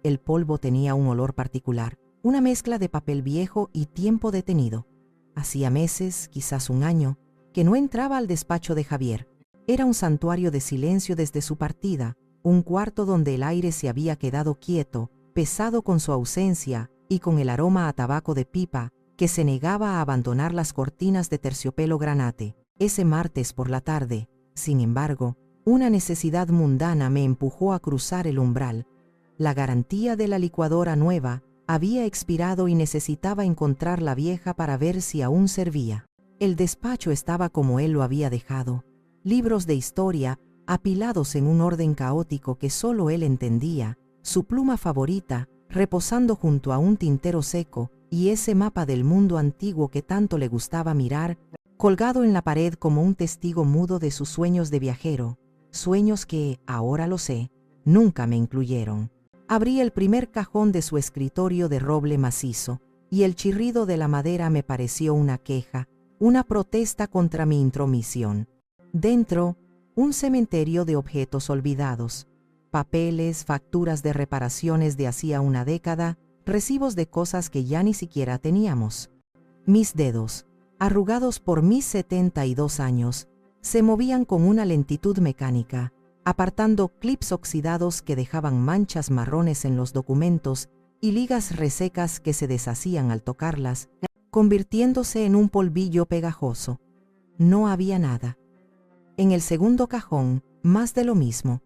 El polvo tenía un olor particular, una mezcla de papel viejo y tiempo detenido. Hacía meses, quizás un año, que no entraba al despacho de Javier. Era un santuario de silencio desde su partida, un cuarto donde el aire se había quedado quieto, pesado con su ausencia y con el aroma a tabaco de pipa que se negaba a abandonar las cortinas de terciopelo granate. Ese martes por la tarde, sin embargo, una necesidad mundana me empujó a cruzar el umbral. La garantía de la licuadora nueva había expirado y necesitaba encontrar la vieja para ver si aún servía. El despacho estaba como él lo había dejado. Libros de historia apilados en un orden caótico que solo él entendía, su pluma favorita reposando junto a un tintero seco y ese mapa del mundo antiguo que tanto le gustaba mirar, colgado en la pared como un testigo mudo de sus sueños de viajero, sueños que, ahora lo sé, nunca me incluyeron. Abrí el primer cajón de su escritorio de roble macizo, y el chirrido de la madera me pareció una queja, una protesta contra mi intromisión. Dentro, un cementerio de objetos olvidados, papeles, facturas de reparaciones de hacía una década, recibos de cosas que ya ni siquiera teníamos. Mis dedos, arrugados por mis 72 años, se movían con una lentitud mecánica, apartando clips oxidados que dejaban manchas marrones en los documentos y ligas resecas que se deshacían al tocarlas, convirtiéndose en un polvillo pegajoso. No había nada. En el segundo cajón, más de lo mismo.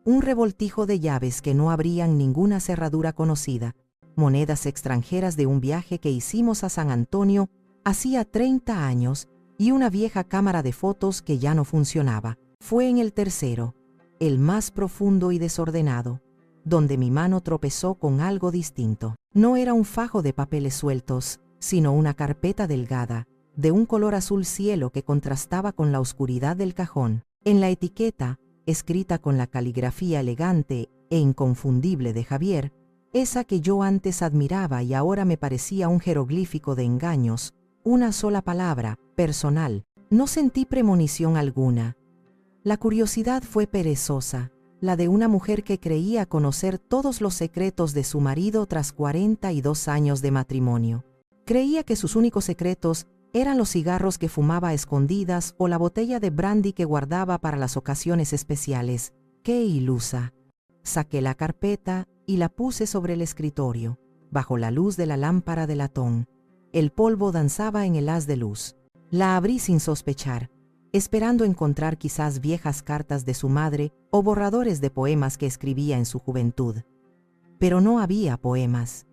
Un revoltijo de llaves que no abrían ninguna cerradura conocida, monedas extranjeras de un viaje que hicimos a San Antonio hacía 30 años y una vieja cámara de fotos que ya no funcionaba. Fue en el tercero, el más profundo y desordenado, donde mi mano tropezó con algo distinto. No era un fajo de papeles sueltos, sino una carpeta delgada, de un color azul cielo que contrastaba con la oscuridad del cajón. En la etiqueta, escrita con la caligrafía elegante e inconfundible de Javier, esa que yo antes admiraba y ahora me parecía un jeroglífico de engaños, una sola palabra, personal. No sentí premonición alguna. La curiosidad fue perezosa, la de una mujer que creía conocer todos los secretos de su marido tras 42 años de matrimonio. Creía que sus únicos secretos eran los cigarros que fumaba a escondidas o la botella de brandy que guardaba para las ocasiones especiales. ¡Qué ilusa! Saqué la carpeta y la puse sobre el escritorio, bajo la luz de la lámpara de latón. El polvo danzaba en el haz de luz. La abrí sin sospechar, esperando encontrar quizás viejas cartas de su madre o borradores de poemas que escribía en su juventud. Pero no había poemas.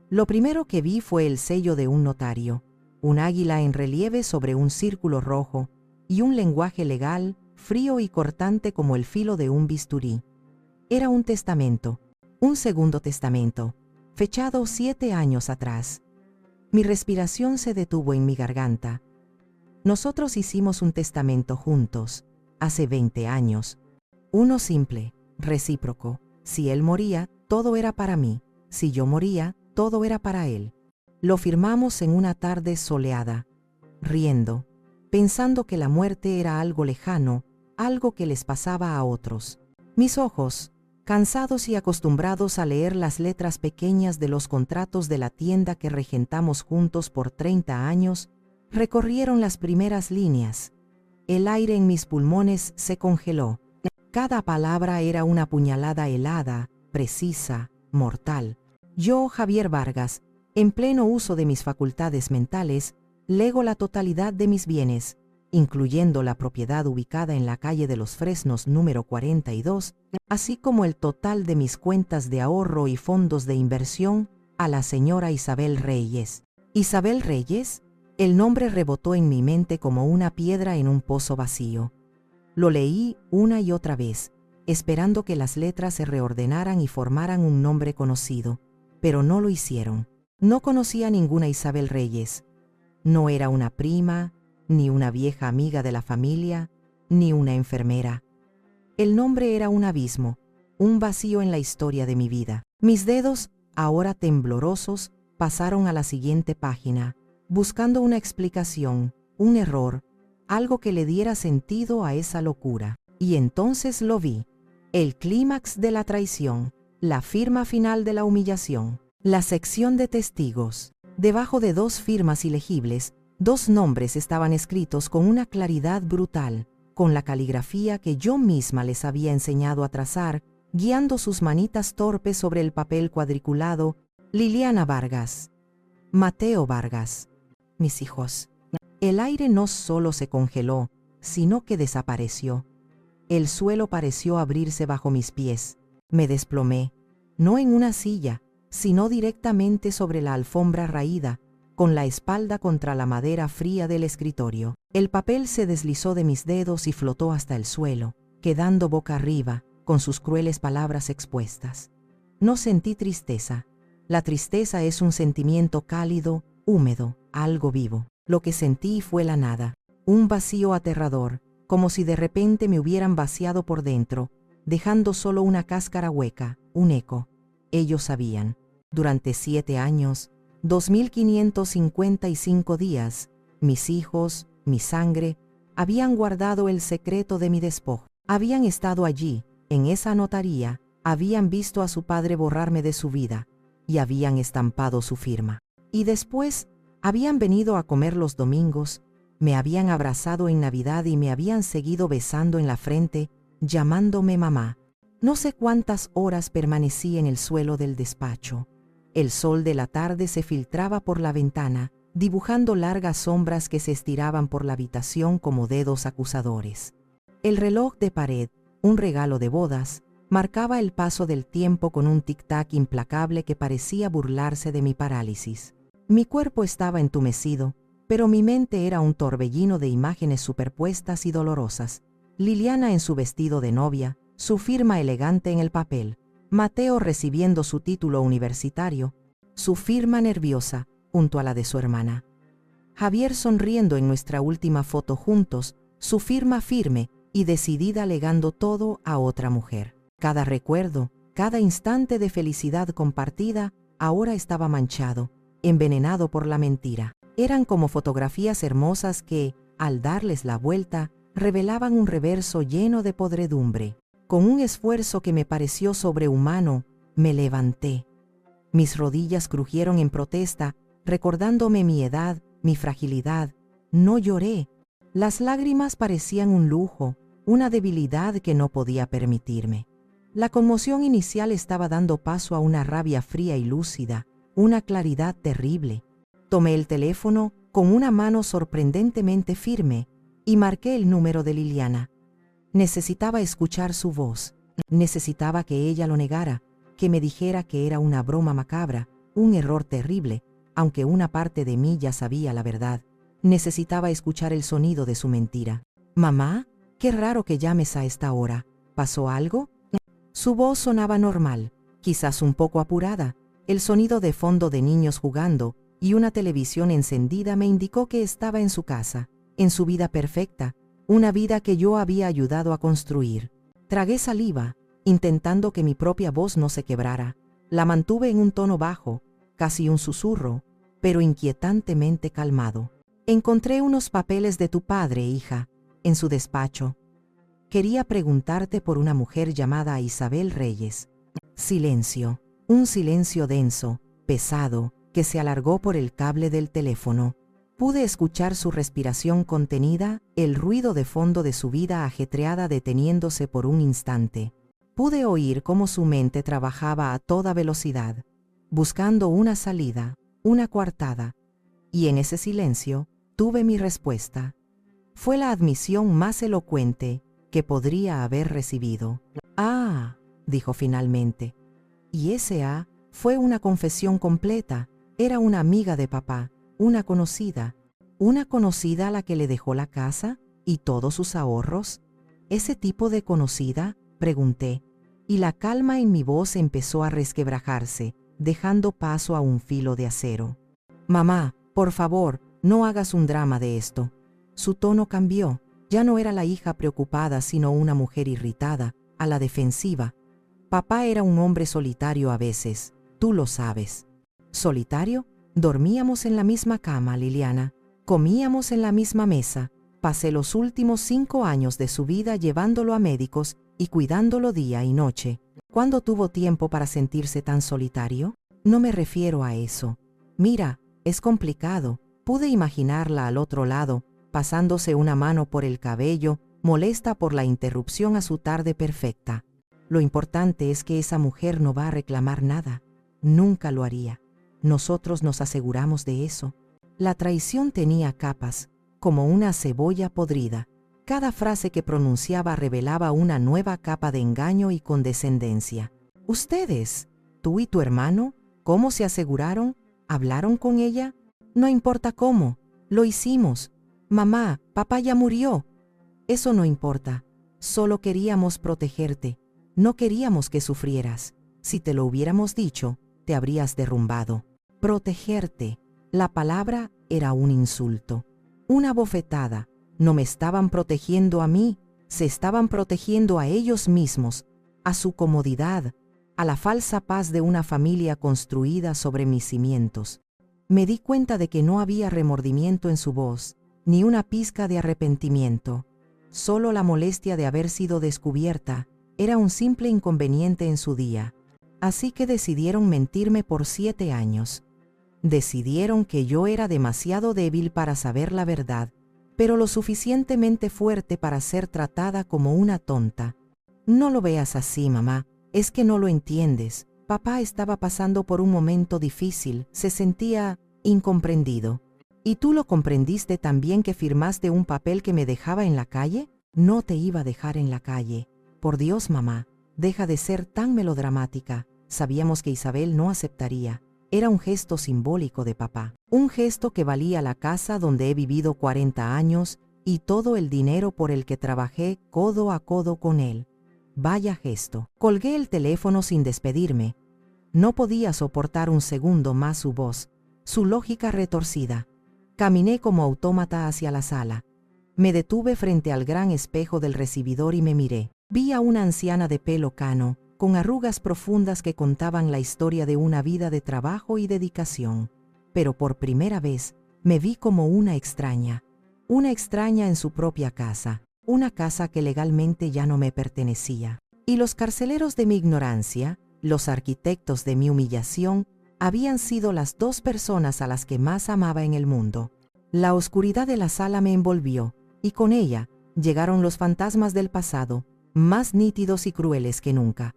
Lo primero que vi fue el sello de un notario, un águila en relieve sobre un círculo rojo y un lenguaje legal, frío y cortante como el filo de un bisturí. Era un testamento, un segundo testamento, fechado 7 años atrás. Mi respiración se detuvo en mi garganta. Nosotros hicimos un testamento juntos, hace 20 años. Uno simple, recíproco. Si él moría, todo era para mí. Si yo moría, todo era para él. Lo firmamos en una tarde soleada, riendo, pensando que la muerte era algo lejano, algo que les pasaba a otros. Mis ojos, cansados y acostumbrados a leer las letras pequeñas de los contratos de la tienda que regentamos juntos por 30 años, recorrieron las primeras líneas. El aire en mis pulmones se congeló. Cada palabra era una puñalada helada, precisa, mortal. Yo, Javier Vargas, en pleno uso de mis facultades mentales, lego la totalidad de mis bienes, incluyendo la propiedad ubicada en la calle de los Fresnos número 42, así como el total de mis cuentas de ahorro y fondos de inversión, a la señora Isabel Reyes. ¿Isabel Reyes? El nombre rebotó en mi mente como una piedra en un pozo vacío. Lo leí una y otra vez, esperando que las letras se reordenaran y formaran un nombre conocido, pero no lo hicieron. No conocía ninguna Isabel Reyes. No era una prima, ni una vieja amiga de la familia, ni una enfermera. El nombre era un abismo, un vacío en la historia de mi vida. Mis dedos, ahora temblorosos, pasaron a la siguiente página, buscando una explicación, un error, algo que le diera sentido a esa locura. Y entonces lo vi, el clímax de la traición. La firma final de la humillación. La sección de testigos. Debajo de 2 firmas ilegibles, 2 nombres estaban escritos con una claridad brutal, con la caligrafía que yo misma les había enseñado a trazar, guiando sus manitas torpes sobre el papel cuadriculado: Liliana Vargas, Mateo Vargas. Mis hijos. El aire no solo se congeló, sino que desapareció. El suelo pareció abrirse bajo mis pies. Me desplomé, no en una silla, sino directamente sobre la alfombra raída, con la espalda contra la madera fría del escritorio. El papel se deslizó de mis dedos y flotó hasta el suelo, quedando boca arriba, con sus crueles palabras expuestas. No sentí tristeza. La tristeza es un sentimiento cálido, húmedo, algo vivo. Lo que sentí fue la nada, un vacío aterrador, como si de repente me hubieran vaciado por dentro, dejando solo una cáscara hueca, un eco. Ellos sabían. Durante 7 años, 2555 días, mis hijos, mi sangre, habían guardado el secreto de mi despojo. Habían estado allí, en esa notaría, habían visto a su padre borrarme de su vida, y habían estampado su firma. Y después, habían venido a comer los domingos, me habían abrazado en Navidad y me habían seguido besando en la frente, llamándome mamá. No sé cuántas horas permanecí en el suelo del despacho. El sol de la tarde se filtraba por la ventana, dibujando largas sombras que se estiraban por la habitación como dedos acusadores. El reloj de pared, un regalo de bodas, marcaba el paso del tiempo con un tic-tac implacable que parecía burlarse de mi parálisis. Mi cuerpo estaba entumecido, pero mi mente era un torbellino de imágenes superpuestas y dolorosas. Liliana en su vestido de novia, su firma elegante en el papel, Mateo recibiendo su título universitario, su firma nerviosa junto a la de su hermana. Javier sonriendo en nuestra última foto juntos, su firma firme y decidida legando todo a otra mujer. Cada recuerdo, cada instante de felicidad compartida, ahora estaba manchado, envenenado por la mentira. Eran como fotografías hermosas que, al darles la vuelta, revelaban un reverso lleno de podredumbre. Con un esfuerzo que me pareció sobrehumano, me levanté. Mis rodillas crujieron en protesta, recordándome mi edad, mi fragilidad. No lloré. Las lágrimas parecían un lujo, una debilidad que no podía permitirme. La conmoción inicial estaba dando paso a una rabia fría y lúcida, una claridad terrible. Tomé el teléfono con una mano sorprendentemente firme y marqué el número de Liliana. Necesitaba escuchar su voz. Necesitaba que ella lo negara, que me dijera que era una broma macabra, un error terrible, aunque una parte de mí ya sabía la verdad. Necesitaba escuchar el sonido de su mentira. «Mamá, qué raro que llames a esta hora. ¿Pasó algo?» Su voz sonaba normal, quizás un poco apurada. El sonido de fondo de niños jugando y una televisión encendida me indicó que estaba en su casa, en su vida perfecta, una vida que yo había ayudado a construir. Tragué saliva, intentando que mi propia voz no se quebrara. La mantuve en un tono bajo, casi un susurro, pero inquietantemente calmado. «Encontré unos papeles de tu padre, hija, en su despacho. Quería preguntarte por una mujer llamada Isabel Reyes». Silencio, un silencio denso, pesado, que se alargó por el cable del teléfono. Pude escuchar su respiración contenida, el ruido de fondo de su vida ajetreada deteniéndose por un instante. Pude oír cómo su mente trabajaba a toda velocidad, buscando una salida, una coartada. Y en ese silencio, tuve mi respuesta. Fue la admisión más elocuente que podría haber recibido. «Ah», dijo finalmente. Y ese «ah» fue una confesión completa. Era una amiga de papá, una conocida a la que le dejó la casa y todos sus ahorros. «¿Ese tipo de conocida?», pregunté, y la calma en mi voz empezó a resquebrajarse, dejando paso a un filo de acero. «Mamá, por favor, no hagas un drama de esto». Su tono cambió. Ya no era la hija preocupada, sino una mujer irritada, a la defensiva. Papá era un hombre solitario a veces, tú lo sabes. ¿Solitario? Dormíamos en la misma cama, Liliana. Comíamos en la misma mesa. Pasé los últimos 5 años de su vida llevándolo a médicos y cuidándolo día y noche. ¿Cuándo tuvo tiempo para sentirse tan solitario? No me refiero a eso. Mira, es complicado. Pude imaginarla al otro lado, pasándose una mano por el cabello, molesta por la interrupción a su tarde perfecta. Lo importante es que esa mujer no va a reclamar nada. Nunca lo haría. Nosotros nos aseguramos de eso. La traición tenía capas, como una cebolla podrida. Cada frase que pronunciaba revelaba una nueva capa de engaño y condescendencia. ¿Ustedes, tú y tu hermano, cómo se aseguraron? ¿Hablaron con ella? No importa cómo, lo hicimos. Mamá, papá ya murió. Eso no importa. Solo queríamos protegerte. No queríamos que sufrieras. Si te lo hubiéramos dicho, te habrías derrumbado. Protegerte. La palabra era un insulto. Una bofetada. No me estaban protegiendo a mí, se estaban protegiendo a ellos mismos, a su comodidad, a la falsa paz de una familia construida sobre mis cimientos. Me di cuenta de que no había remordimiento en su voz, ni una pizca de arrepentimiento. Solo la molestia de haber sido descubierta era un simple inconveniente en su día. Así que decidieron mentirme por 7 años. Decidieron que yo era demasiado débil para saber la verdad, pero lo suficientemente fuerte para ser tratada como una tonta. No lo veas así, mamá, es que no lo entiendes. Papá estaba pasando por un momento difícil, se sentía incomprendido. ¿Y tú lo comprendiste también que firmaste un papel que me dejaba en la calle? No te iba a dejar en la calle. Por Dios, mamá, deja de ser tan melodramática. Sabíamos que Isabel no aceptaría. Era un gesto simbólico de papá, un gesto que valía la casa donde he vivido 40 años y todo el dinero por el que trabajé codo a codo con él. Vaya gesto. Colgué el teléfono sin despedirme. No podía soportar un segundo más su voz, su lógica retorcida. Caminé como autómata hacia la sala. Me detuve frente al gran espejo del recibidor y me miré. Vi a una anciana de pelo cano, con arrugas profundas que contaban la historia de una vida de trabajo y dedicación. Pero por primera vez me vi como una extraña en su propia casa, una casa que legalmente ya no me pertenecía. Y los carceleros de mi ignorancia, los arquitectos de mi humillación, habían sido las 2 personas a las que más amaba en el mundo. La oscuridad de la sala me envolvió, y con ella llegaron los fantasmas del pasado, más nítidos y crueles que nunca.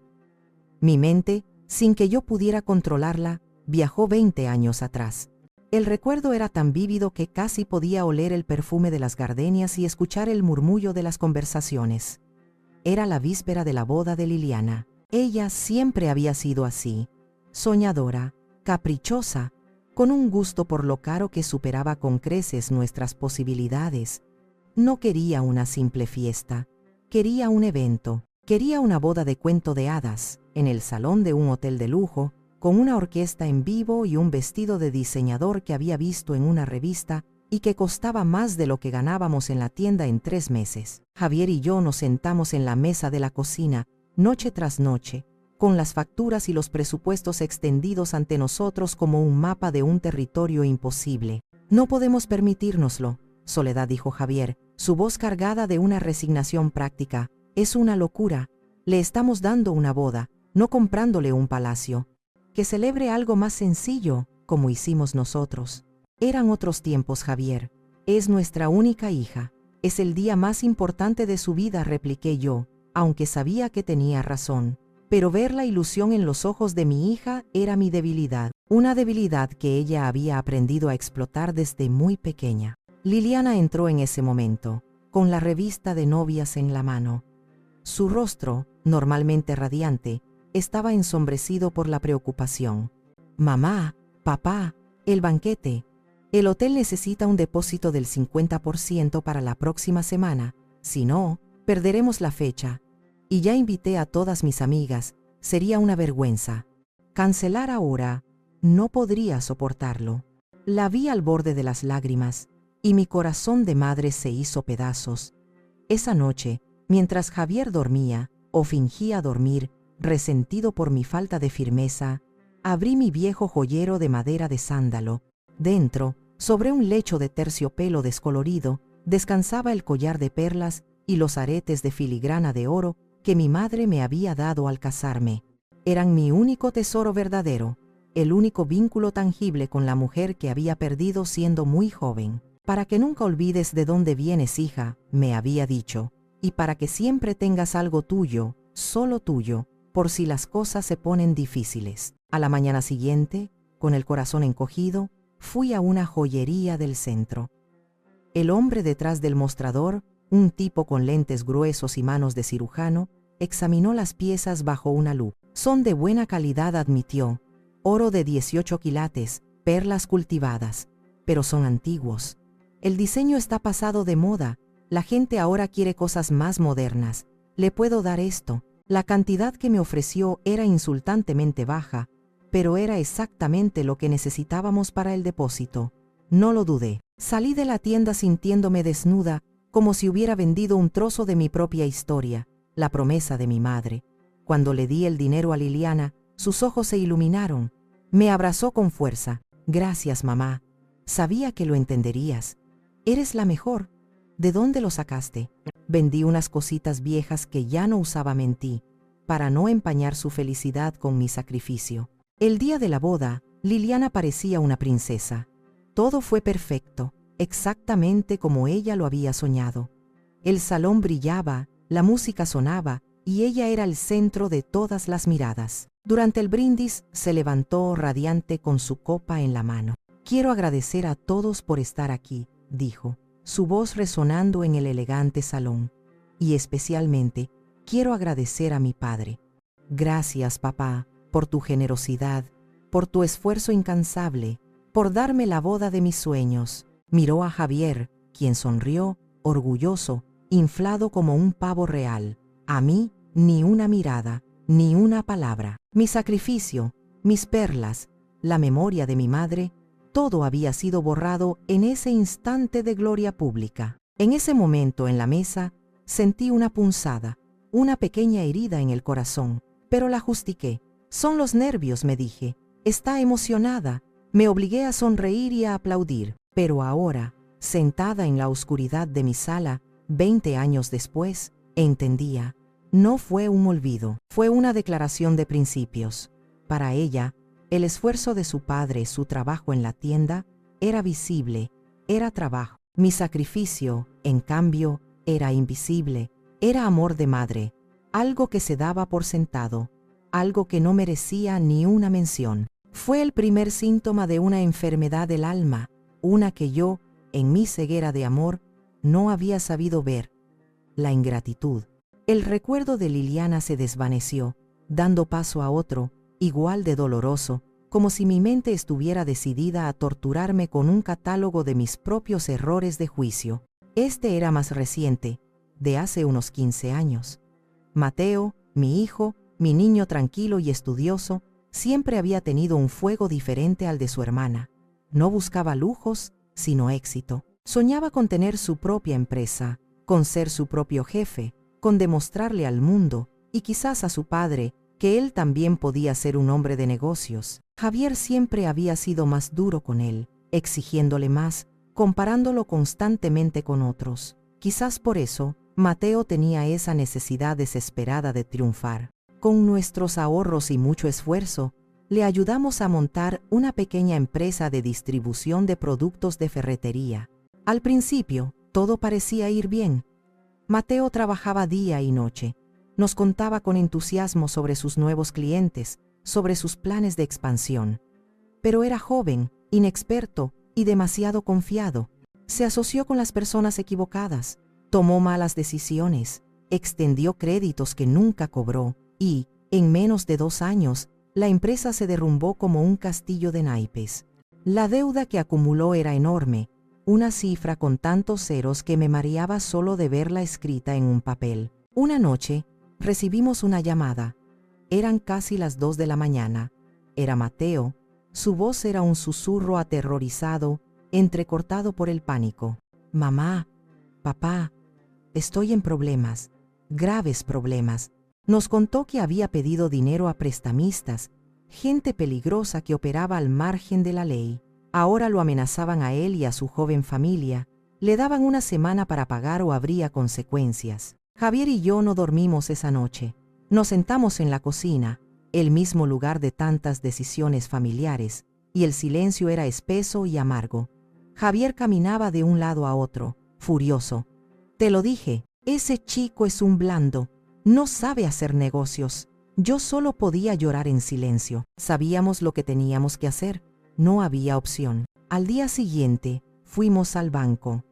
Mi mente, sin que yo pudiera controlarla, viajó 20 años atrás. El recuerdo era tan vívido que casi podía oler el perfume de las gardenias y escuchar el murmullo de las conversaciones. Era la víspera de la boda de Liliana. Ella siempre había sido así, soñadora, caprichosa, con un gusto por lo caro que superaba con creces nuestras posibilidades. No quería una simple fiesta, quería un evento. Quería una boda de cuento de hadas, en el salón de un hotel de lujo, con una orquesta en vivo y un vestido de diseñador que había visto en una revista y que costaba más de lo que ganábamos en la tienda en 3 meses. Javier y yo nos sentamos en la mesa de la cocina, noche tras noche, con las facturas y los presupuestos extendidos ante nosotros como un mapa de un territorio imposible. No podemos permitírnoslo, Soledad, dijo Javier, su voz cargada de una resignación práctica. Es una locura. Le estamos dando una boda, no comprándole un palacio. Que celebre algo más sencillo, como hicimos nosotros. Eran otros tiempos, Javier. Es nuestra única hija. Es el día más importante de su vida, repliqué yo, aunque sabía que tenía razón. Pero ver la ilusión en los ojos de mi hija era mi debilidad, una debilidad que ella había aprendido a explotar desde muy pequeña. Liliana entró en ese momento, con la revista de novias en la mano. Su rostro, normalmente radiante, estaba ensombrecido por la preocupación. Mamá, papá, el banquete. El hotel necesita un depósito del 50% para la próxima semana. Si no, perderemos la fecha. Y ya invité a todas mis amigas. Sería una vergüenza. Cancelar ahora, no podría soportarlo. La vi al borde de las lágrimas, y mi corazón de madre se hizo pedazos. Esa noche, mientras Javier dormía, o fingía dormir, resentido por mi falta de firmeza, abrí mi viejo joyero de madera de sándalo. Dentro, sobre un lecho de terciopelo descolorido, descansaba el collar de perlas y los aretes de filigrana de oro que mi madre me había dado al casarme. Eran mi único tesoro verdadero, el único vínculo tangible con la mujer que había perdido siendo muy joven. Para que nunca olvides de dónde vienes, hija, me había dicho, y para que siempre tengas algo tuyo, solo tuyo, por si las cosas se ponen difíciles. A la mañana siguiente, con el corazón encogido, fui a una joyería del centro. El hombre detrás del mostrador, un tipo con lentes gruesos y manos de cirujano, examinó las piezas bajo una lupa. Son de buena calidad, admitió. Oro de 18 quilates, perlas cultivadas, pero son antiguos. El diseño está pasado de moda. La gente ahora quiere cosas más modernas. Le puedo dar esto. La cantidad que me ofreció era insultantemente baja, pero era exactamente lo que necesitábamos para el depósito. No lo dudé. Salí de la tienda sintiéndome desnuda, como si hubiera vendido un trozo de mi propia historia, la promesa de mi madre. Cuando le di el dinero a Liliana, sus ojos se iluminaron. Me abrazó con fuerza. Gracias, mamá. Sabía que lo entenderías. Eres la mejor. ¿De dónde lo sacaste? Vendí unas cositas viejas que ya no usaba, mentí, para no empañar su felicidad con mi sacrificio. El día de la boda, Liliana parecía una princesa. Todo fue perfecto, exactamente como ella lo había soñado. El salón brillaba, la música sonaba, y ella era el centro de todas las miradas. Durante el brindis, se levantó radiante con su copa en la mano. Quiero agradecer a todos por estar aquí, dijo, su voz resonando en el elegante salón. Y especialmente, quiero agradecer a mi padre. Gracias, papá, por tu generosidad, por tu esfuerzo incansable, por darme la boda de mis sueños. Miró a Javier, quien sonrió, orgulloso, inflado como un pavo real. A mí, ni una mirada, ni una palabra. Mi sacrificio, mis perlas, la memoria de mi madre, todo había sido borrado en ese instante de gloria pública. En ese momento, en la mesa, sentí una punzada, una pequeña herida en el corazón, pero la justifiqué. Son los nervios, me dije. Está emocionada. Me obligué a sonreír y a aplaudir. Pero ahora, sentada en la oscuridad de mi sala, 20 años después, entendía. No fue un olvido, fue una declaración de principios. Para ella, el esfuerzo de su padre, su trabajo en la tienda, era visible, era trabajo. Mi sacrificio, en cambio, era invisible, era amor de madre, algo que se daba por sentado, algo que no merecía ni una mención. Fue el primer síntoma de una enfermedad del alma, una que yo, en mi ceguera de amor, no había sabido ver: la ingratitud. El recuerdo de Liliana se desvaneció, dando paso a otro, igual de doloroso, como si mi mente estuviera decidida a torturarme con un catálogo de mis propios errores de juicio. Este era más reciente, de hace unos 15 años. Mateo, mi hijo, mi niño tranquilo y estudioso, siempre había tenido un fuego diferente al de su hermana. No buscaba lujos, sino éxito. Soñaba con tener su propia empresa, con ser su propio jefe, con demostrarle al mundo, y quizás a su padre, que él también podía ser un hombre de negocios. Javier siempre había sido más duro con él, exigiéndole más, comparándolo constantemente con otros. Quizás por eso, Mateo tenía esa necesidad desesperada de triunfar. Con nuestros ahorros y mucho esfuerzo, le ayudamos a montar una pequeña empresa de distribución de productos de ferretería. Al principio, todo parecía ir bien. Mateo trabajaba día y noche. Nos contaba con entusiasmo sobre sus nuevos clientes, sobre sus planes de expansión. Pero era joven, inexperto y demasiado confiado. Se asoció con las personas equivocadas, tomó malas decisiones, extendió créditos que nunca cobró y, en menos de 2 años, la empresa se derrumbó como un castillo de naipes. La deuda que acumuló era enorme, una cifra con tantos ceros que me mareaba solo de verla escrita en un papel. Una noche, recibimos una llamada. Eran casi las 2 de la mañana. Era Mateo. Su voz era un susurro aterrorizado, entrecortado por el pánico. Mamá, papá, estoy en problemas, graves problemas. Nos contó que había pedido dinero a prestamistas, gente peligrosa que operaba al margen de la ley. Ahora lo amenazaban a él y a su joven familia, le daban una semana para pagar o habría consecuencias. Javier y yo no dormimos esa noche. Nos sentamos en la cocina, el mismo lugar de tantas decisiones familiares, y el silencio era espeso y amargo. Javier caminaba de un lado a otro, furioso. «Te lo dije, ese chico es un blando, no sabe hacer negocios». Yo solo podía llorar en silencio. Sabíamos lo que teníamos que hacer, no había opción. Al día siguiente, fuimos al banco.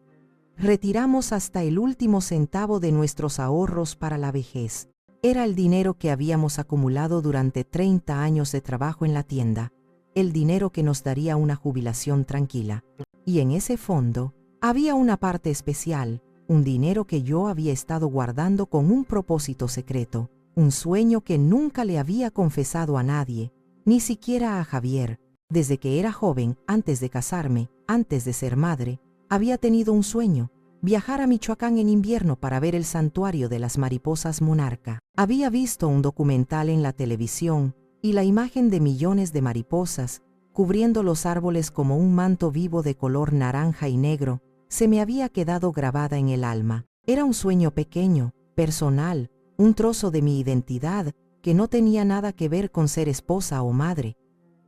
Retiramos hasta el último centavo de nuestros ahorros para la vejez. Era el dinero que habíamos acumulado durante 30 años de trabajo en la tienda, el dinero que nos daría una jubilación tranquila. Y en ese fondo, había una parte especial, un dinero que yo había estado guardando con un propósito secreto, un sueño que nunca le había confesado a nadie, ni siquiera a Javier. Desde que era joven, antes de casarme, antes de ser madre, había tenido un sueño: viajar a Michoacán en invierno para ver el santuario de las mariposas monarca. Había visto un documental en la televisión y la imagen de millones de mariposas cubriendo los árboles como un manto vivo de color naranja y negro se me había quedado grabada en el alma. Era un sueño pequeño, personal, un trozo de mi identidad que no tenía nada que ver con ser esposa o madre.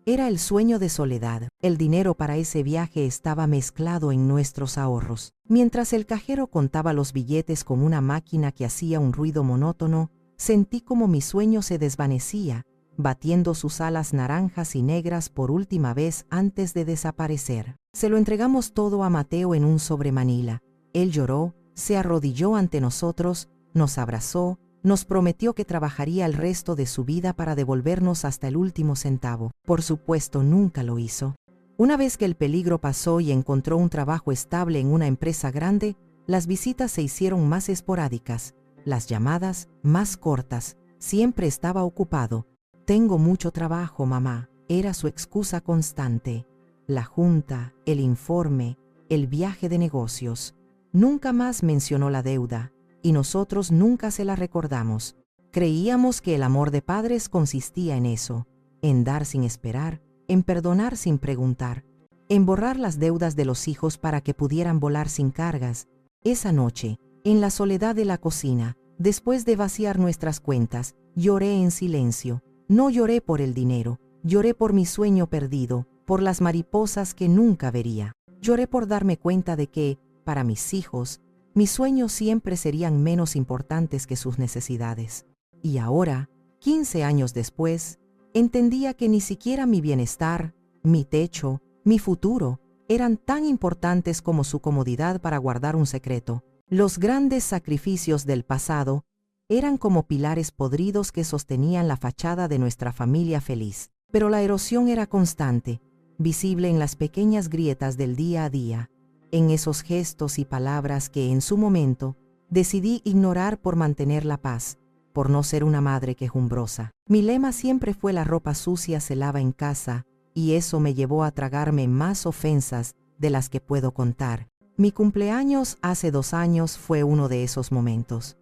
Era el sueño de Soledad. El dinero para ese viaje estaba mezclado en nuestros ahorros. Mientras el cajero contaba los billetes con una máquina que hacía un ruido monótono, sentí como mi sueño se desvanecía, batiendo sus alas naranjas y negras por última vez antes de desaparecer. Se lo entregamos todo a Mateo en un sobremanila. Él lloró, se arrodilló ante nosotros, nos abrazó, nos prometió que trabajaría el resto de su vida para devolvernos hasta el último centavo. Por supuesto, nunca lo hizo. Una vez que el peligro pasó y encontró un trabajo estable en una empresa grande, las visitas se hicieron más esporádicas, las llamadas más cortas. Siempre estaba ocupado. «Tengo mucho trabajo, mamá», era su excusa constante. La junta, el informe, el viaje de negocios. Nunca más mencionó la deuda, y nosotros nunca se la recordamos. Creíamos que el amor de padres consistía en eso, en dar sin esperar, en perdonar sin preguntar, en borrar las deudas de los hijos para que pudieran volar sin cargas. Esa noche, en la soledad de la cocina, después de vaciar nuestras cuentas, lloré en silencio. No lloré por el dinero, lloré por mi sueño perdido, por las mariposas que nunca vería. Lloré por darme cuenta de que, para mis hijos, mis sueños siempre serían menos importantes que sus necesidades. Y ahora, 15 años después, entendía que ni siquiera mi bienestar, mi techo, mi futuro, eran tan importantes como su comodidad para guardar un secreto. Los grandes sacrificios del pasado eran como pilares podridos que sostenían la fachada de nuestra familia feliz. Pero la erosión era constante, visible en las pequeñas grietas del día a día, en esos gestos y palabras que en su momento decidí ignorar por mantener la paz, por no ser una madre quejumbrosa. Mi lema siempre fue: la ropa sucia se lava en casa, y eso me llevó a tragarme más ofensas de las que puedo contar. Mi cumpleaños hace 2 años fue uno de esos momentos.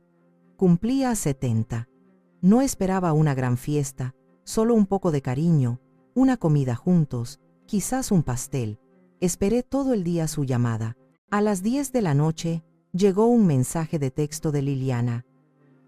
Cumplía 70. No esperaba una gran fiesta, solo un poco de cariño, una comida juntos, quizás un pastel. Esperé todo el día su llamada. A las 10 de la noche, llegó un mensaje de texto de Liliana.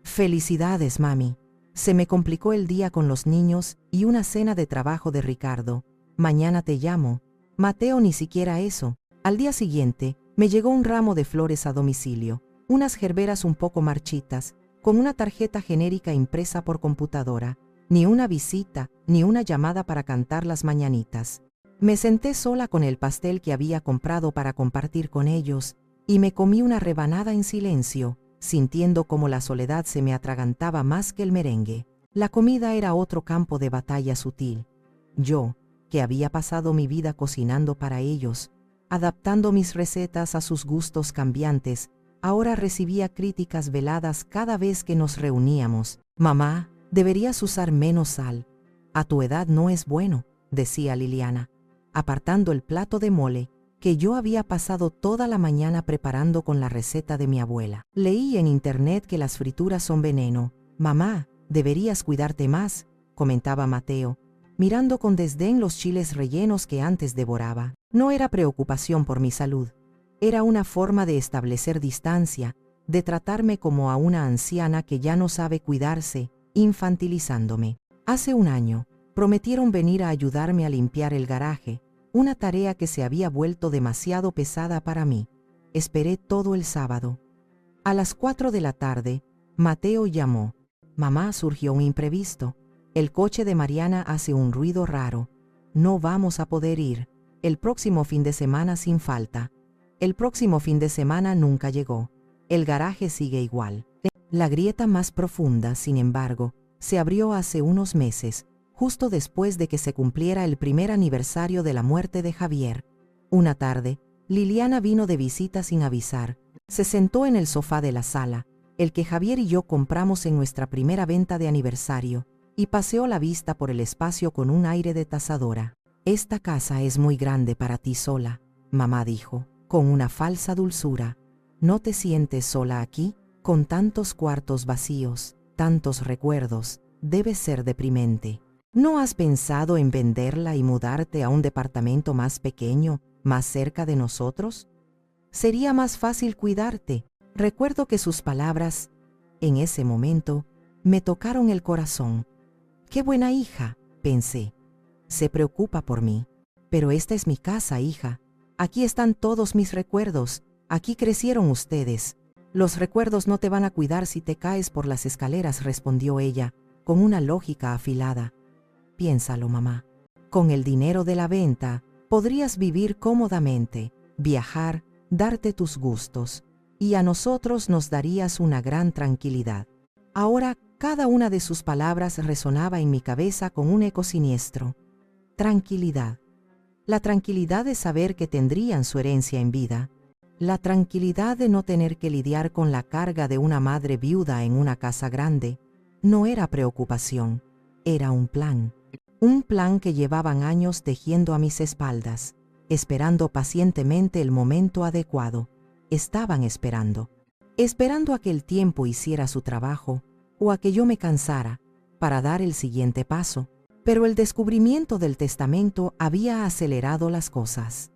«Felicidades, mami. Se me complicó el día con los niños y una cena de trabajo de Ricardo. Mañana te llamo». Mateo ni siquiera eso. Al día siguiente, me llegó un ramo de flores a domicilio, unas gerberas un poco marchitas, con una tarjeta genérica impresa por computadora. Ni una visita, ni una llamada para cantar las mañanitas. Me senté sola con el pastel que había comprado para compartir con ellos, y me comí una rebanada en silencio, sintiendo cómo la soledad se me atragantaba más que el merengue. La comida era otro campo de batalla sutil. Yo, que había pasado mi vida cocinando para ellos, adaptando mis recetas a sus gustos cambiantes, ahora recibía críticas veladas cada vez que nos reuníamos. «Mamá, deberías usar menos sal. A tu edad no es bueno», decía Liliana, apartando el plato de mole que yo había pasado toda la mañana preparando con la receta de mi abuela. «Leí en internet que las frituras son veneno. Mamá, deberías cuidarte más», comentaba Mateo, mirando con desdén los chiles rellenos que antes devoraba. No era preocupación por mi salud. Era una forma de establecer distancia, de tratarme como a una anciana que ya no sabe cuidarse, infantilizándome. Hace un año, prometieron venir a ayudarme a limpiar el garaje, una tarea que se había vuelto demasiado pesada para mí. Esperé todo el sábado. A las 4 de la tarde, Mateo llamó. Mamá, surgió un imprevisto. El coche de Mariana hace un ruido raro. No vamos a poder ir. El próximo fin de semana sin falta. El próximo fin de semana nunca llegó. El garaje sigue igual. La grieta más profunda, sin embargo, se abrió hace unos meses, justo después de que se cumpliera el primer aniversario de la muerte de Javier. Una tarde, Liliana vino de visita sin avisar. Se sentó en el sofá de la sala, el que Javier y yo compramos en nuestra primera venta de aniversario, y paseó la vista por el espacio con un aire de tasadora. «Esta casa es muy grande para ti sola», mamá dijo, con una falsa dulzura. «¿No te sientes sola aquí? Con tantos cuartos vacíos, tantos recuerdos, debe ser deprimente. ¿No has pensado en venderla y mudarte a un departamento más pequeño, más cerca de nosotros? Sería más fácil cuidarte». Recuerdo que sus palabras, en ese momento, me tocaron el corazón. «Qué buena hija», pensé. «Se preocupa por mí. Pero esta es mi casa, hija. Aquí están todos mis recuerdos. Aquí crecieron ustedes. Los recuerdos no te van a cuidar si te caes por las escaleras», respondió ella, con una lógica afilada. «Piénsalo, mamá. Con el dinero de la venta, podrías vivir cómodamente, viajar, darte tus gustos, y a nosotros nos darías una gran tranquilidad». Ahora, cada una de sus palabras resonaba en mi cabeza con un eco siniestro. Tranquilidad. La tranquilidad de saber que tendrían su herencia en vida. La tranquilidad de no tener que lidiar con la carga de una madre viuda en una casa grande. No era preocupación, era un plan. Un plan que llevaban años tejiendo a mis espaldas, esperando pacientemente el momento adecuado. Estaban esperando a que el tiempo hiciera su trabajo o a que yo me cansara para dar el siguiente paso. Pero el descubrimiento del testamento había acelerado las cosas.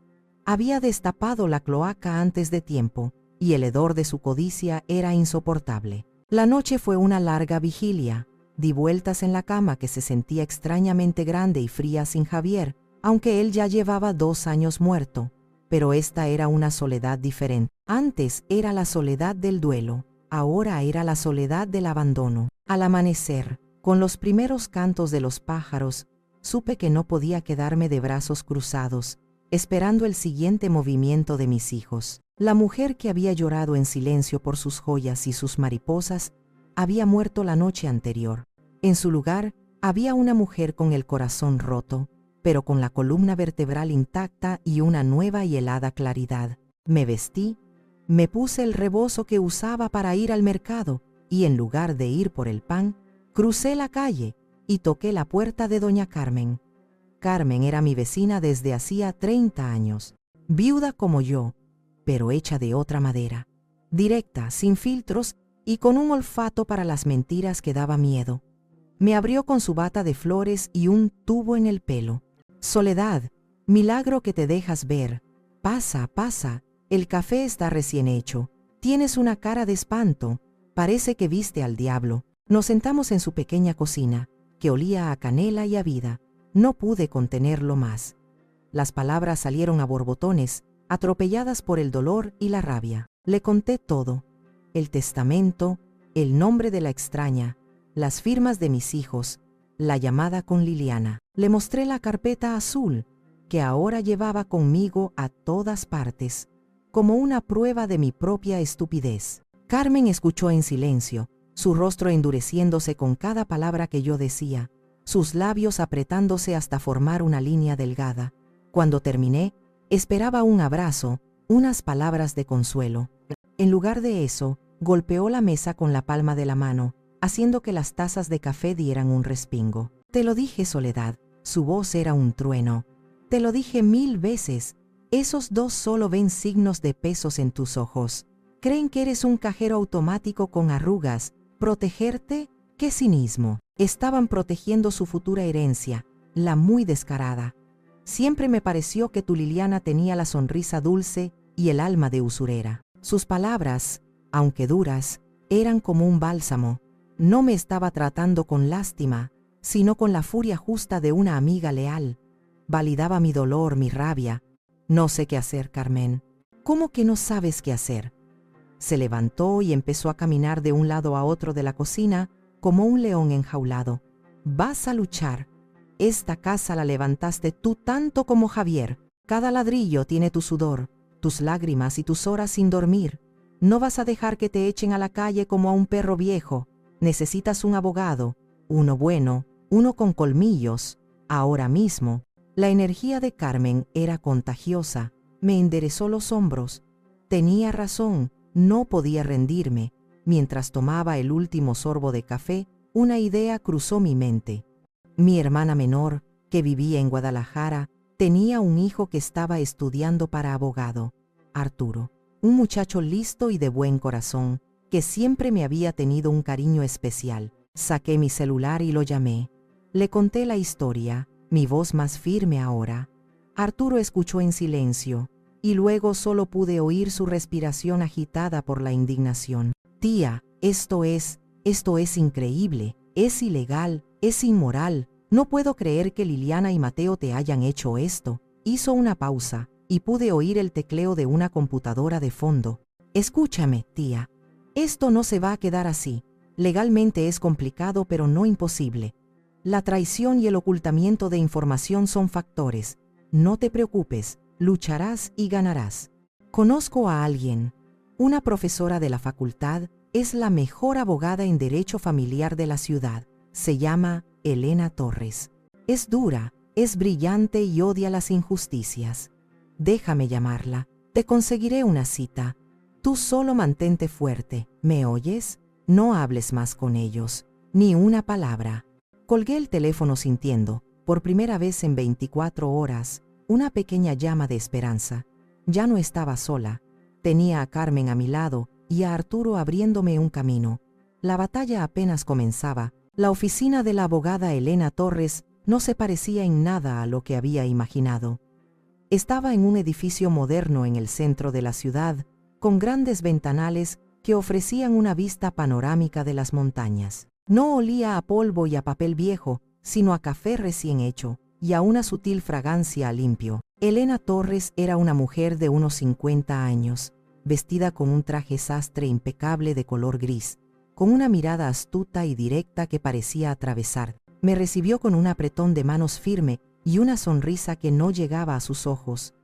Había destapado la cloaca antes de tiempo, y el hedor de su codicia era insoportable. La noche fue una larga vigilia. Di vueltas en la cama que se sentía extrañamente grande y fría sin Javier, aunque él ya llevaba 2 años muerto. Pero esta era una soledad diferente. Antes era la soledad del duelo, ahora era la soledad del abandono. Al amanecer, con los primeros cantos de los pájaros, supe que no podía quedarme de brazos cruzados, esperando el siguiente movimiento de mis hijos. La mujer que había llorado en silencio por sus joyas y sus mariposas había muerto la noche anterior. En su lugar, había una mujer con el corazón roto, pero con la columna vertebral intacta y una nueva y helada claridad. Me vestí, me puse el rebozo que usaba para ir al mercado y en lugar de ir por el pan, crucé la calle y toqué la puerta de doña Carmen. Carmen era mi vecina desde hacía 30 años, viuda como yo, pero hecha de otra madera, directa, sin filtros y con un olfato para las mentiras que daba miedo. Me abrió con su bata de flores y un tubo en el pelo. «Soledad, milagro que te dejas ver. Pasa, pasa, el café está recién hecho. Tienes una cara de espanto, parece que viste al diablo». Nos sentamos en su pequeña cocina, que olía a canela y a vida. No pude contenerlo más. Las palabras salieron a borbotones, atropelladas por el dolor y la rabia. Le conté todo: el testamento, el nombre de la extraña, las firmas de mis hijos, la llamada con Liliana. Le mostré la carpeta azul, que ahora llevaba conmigo a todas partes, como una prueba de mi propia estupidez. Carmen escuchó en silencio, su rostro endureciéndose con cada palabra que yo decía, sus labios apretándose hasta formar una línea delgada. Cuando terminé, esperaba un abrazo, unas palabras de consuelo. En lugar de eso, golpeó la mesa con la palma de la mano, haciendo que las tazas de café dieran un respingo. «Te lo dije, Soledad», su voz era un trueno. «Te lo dije 1000 veces. Esos dos solo ven signos de pesos en tus ojos. Creen que eres un cajero automático con arrugas. ¿Protegerte? ¡Qué cinismo!». Estaban protegiendo su futura herencia, la muy descarada. Siempre me pareció que tu Liliana tenía la sonrisa dulce y el alma de usurera. Sus palabras, aunque duras, eran como un bálsamo. No me estaba tratando con lástima, sino con la furia justa de una amiga leal. Validaba mi dolor, mi rabia. No sé qué hacer, Carmen. ¿Cómo que no sabes qué hacer? Se levantó y empezó a caminar de un lado a otro de la cocina como un león enjaulado. Vas a luchar. Esta casa la levantaste tú tanto como Javier. Cada ladrillo tiene tu sudor, tus lágrimas y tus horas sin dormir. No vas a dejar que te echen a la calle como a un perro viejo. Necesitas un abogado, uno bueno, uno con colmillos. Ahora mismo. La energía de Carmen era contagiosa. Me enderezó los hombros. Tenía razón, no podía rendirme. Mientras tomaba el último sorbo de café, una idea cruzó mi mente. Mi hermana menor, que vivía en Guadalajara, tenía un hijo que estaba estudiando para abogado, Arturo, un muchacho listo y de buen corazón, que siempre me había tenido un cariño especial. Saqué mi celular y lo llamé. Le conté la historia, mi voz más firme ahora. Arturo escuchó en silencio, y luego solo pude oír su respiración agitada por la indignación. Tía, esto es increíble, es ilegal, es inmoral. No puedo creer que Liliana y Mateo te hayan hecho esto. Hizo una pausa, y pude oír el tecleo de una computadora de fondo. Escúchame, tía. Esto no se va a quedar así. Legalmente es complicado, pero no imposible. La traición y el ocultamiento de información son factores. No te preocupes, lucharás y ganarás. Conozco a alguien. Una profesora de la facultad, es la mejor abogada en derecho familiar de la ciudad. Se llama Elena Torres. Es dura, es brillante y odia las injusticias. Déjame llamarla. Te conseguiré una cita. Tú solo mantente fuerte. ¿Me oyes? No hables más con ellos. Ni una palabra. Colgué el teléfono sintiendo, por primera vez en 24 horas, una pequeña llama de esperanza. Ya no estaba sola. Tenía a Carmen a mi lado y a Arturo abriéndome un camino. La batalla apenas comenzaba. La oficina de la abogada Elena Torres no se parecía en nada a lo que había imaginado. Estaba en un edificio moderno en el centro de la ciudad, con grandes ventanales que ofrecían una vista panorámica de las montañas. No olía a polvo y a papel viejo, sino a café recién hecho y a una sutil fragancia a limpio. Elena Torres era una mujer de unos 50 años, vestida con un traje sastre impecable de color gris, con una mirada astuta y directa que parecía atravesar. Me recibió con un apretón de manos firme y una sonrisa que no llegaba a sus ojos.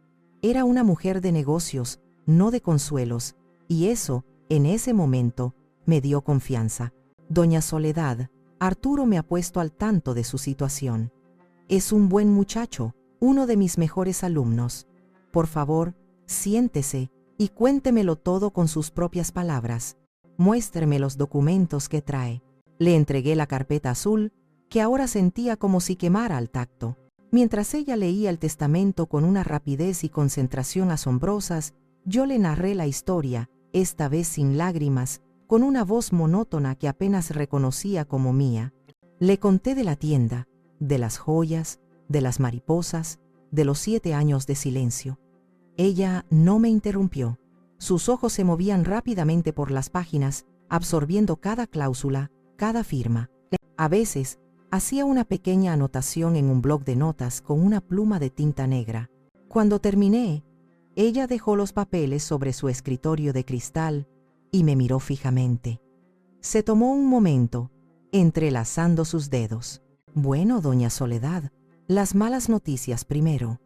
Era una mujer de negocios, no de consuelos, y eso, en ese momento, me dio confianza. Doña Soledad, Arturo me ha puesto al tanto de su situación. Es un buen muchacho, uno de mis mejores alumnos. Por favor, siéntese y cuéntemelo todo con sus propias palabras. Muéstreme los documentos que trae. Le entregué la carpeta azul, que ahora sentía como si quemara al tacto. Mientras ella leía el testamento con una rapidez y concentración asombrosas, yo le narré la historia, esta vez sin lágrimas, con una voz monótona que apenas reconocía como mía. Le conté de la tienda, de las joyas, de las mariposas, de los 7 años de silencio. Ella no me interrumpió. Sus ojos se movían rápidamente por las páginas, absorbiendo cada cláusula, cada firma. A veces, hacía una pequeña anotación en un bloc de notas con una pluma de tinta negra. Cuando terminé, ella dejó los papeles sobre su escritorio de cristal y me miró fijamente. Se tomó un momento, entrelazando sus dedos. Bueno, doña Soledad, las malas noticias primero.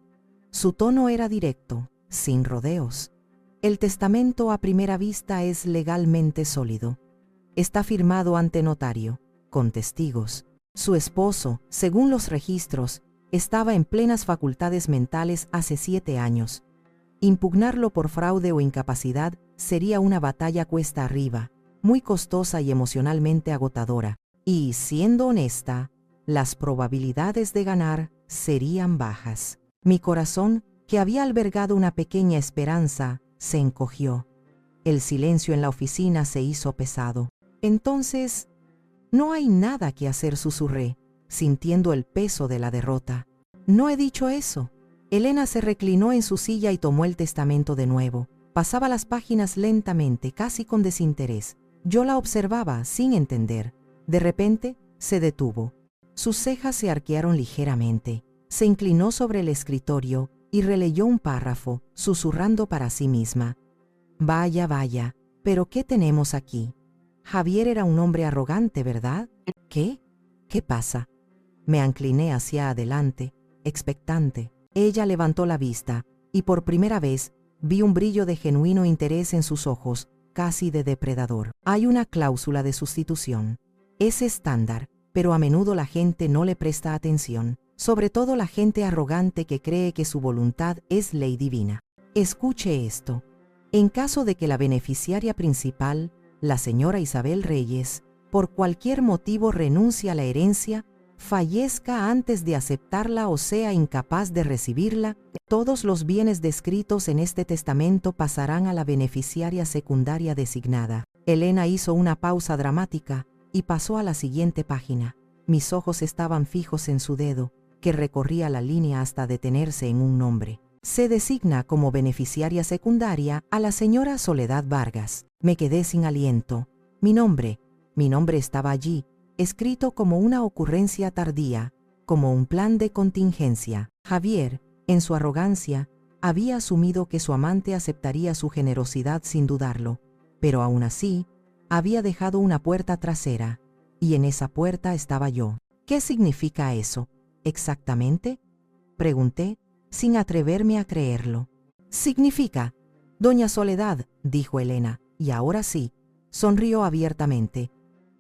Su tono era directo, sin rodeos. El testamento a primera vista es legalmente sólido. Está firmado ante notario, con testigos. Su esposo, según los registros, estaba en plenas facultades mentales hace 7 años. Impugnarlo por fraude o incapacidad sería una batalla cuesta arriba, muy costosa y emocionalmente agotadora. Y, siendo honesta, las probabilidades de ganar serían bajas. Mi corazón, que había albergado una pequeña esperanza, se encogió. El silencio en la oficina se hizo pesado. Entonces, no hay nada que hacer, susurré, sintiendo el peso de la derrota. No he dicho eso. Elena se reclinó en su silla y tomó el testamento de nuevo. Pasaba las páginas lentamente, casi con desinterés. Yo la observaba sin entender. De repente, se detuvo. Sus cejas se arquearon ligeramente. Se inclinó sobre el escritorio y releyó un párrafo, susurrando para sí misma. Vaya, vaya, ¿pero qué tenemos aquí? Javier era un hombre arrogante, ¿verdad? ¿Qué? ¿Qué pasa? Me incliné hacia adelante, expectante. Ella levantó la vista, y por primera vez vi un brillo de genuino interés en sus ojos, casi de depredador. Hay una cláusula de sustitución. Es estándar, pero a menudo la gente no le presta atención, sobre todo la gente arrogante que cree que su voluntad es ley divina. Escuche esto. En caso de que la beneficiaria principal, la señora Isabel Reyes, por cualquier motivo renuncie a la herencia, fallezca antes de aceptarla o sea incapaz de recibirla, todos los bienes descritos en este testamento pasarán a la beneficiaria secundaria designada. Elena hizo una pausa dramática y pasó a la siguiente página. Mis ojos estaban fijos en su dedo, que recorría la línea hasta detenerse en un nombre. Se designa como beneficiaria secundaria a la señora Soledad Vargas. Me quedé sin aliento. Mi nombre estaba allí, escrito como una ocurrencia tardía, como un plan de contingencia. Javier, en su arrogancia, había asumido que su amante aceptaría su generosidad sin dudarlo, pero aún así, había dejado una puerta trasera, y en esa puerta estaba yo. ¿Qué significa eso, exactamente?, pregunté, sin atreverme a creerlo. Significa, doña Soledad, dijo Elena, y ahora sí, sonrió abiertamente,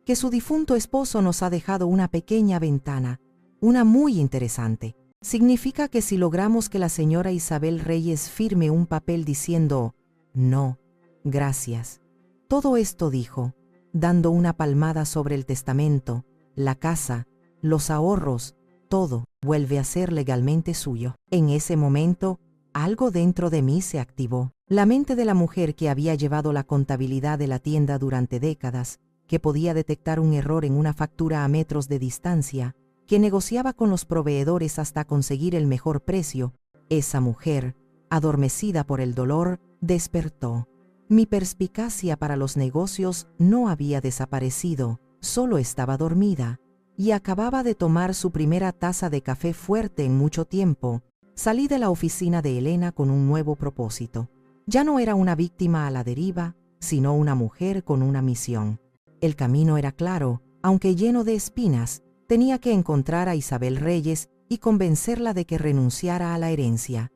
que su difunto esposo nos ha dejado una pequeña ventana, una muy interesante. Significa que si logramos que la señora Isabel Reyes firme un papel diciendo, no, gracias. Todo esto dijo, dando una palmada sobre el testamento, la casa, los ahorros, todo vuelve a ser legalmente suyo. En ese momento, algo dentro de mí se activó. La mente de la mujer que había llevado la contabilidad de la tienda durante décadas, que podía detectar un error en una factura a metros de distancia, que negociaba con los proveedores hasta conseguir el mejor precio, esa mujer, adormecida por el dolor, despertó. Mi perspicacia para los negocios no había desaparecido, solo estaba dormida, y acababa de tomar su primera taza de café fuerte en mucho tiempo. Salí de la oficina de Elena con un nuevo propósito. Ya no era una víctima a la deriva, sino una mujer con una misión. El camino era claro, aunque lleno de espinas. Tenía que encontrar a Isabel Reyes y convencerla de que renunciara a la herencia.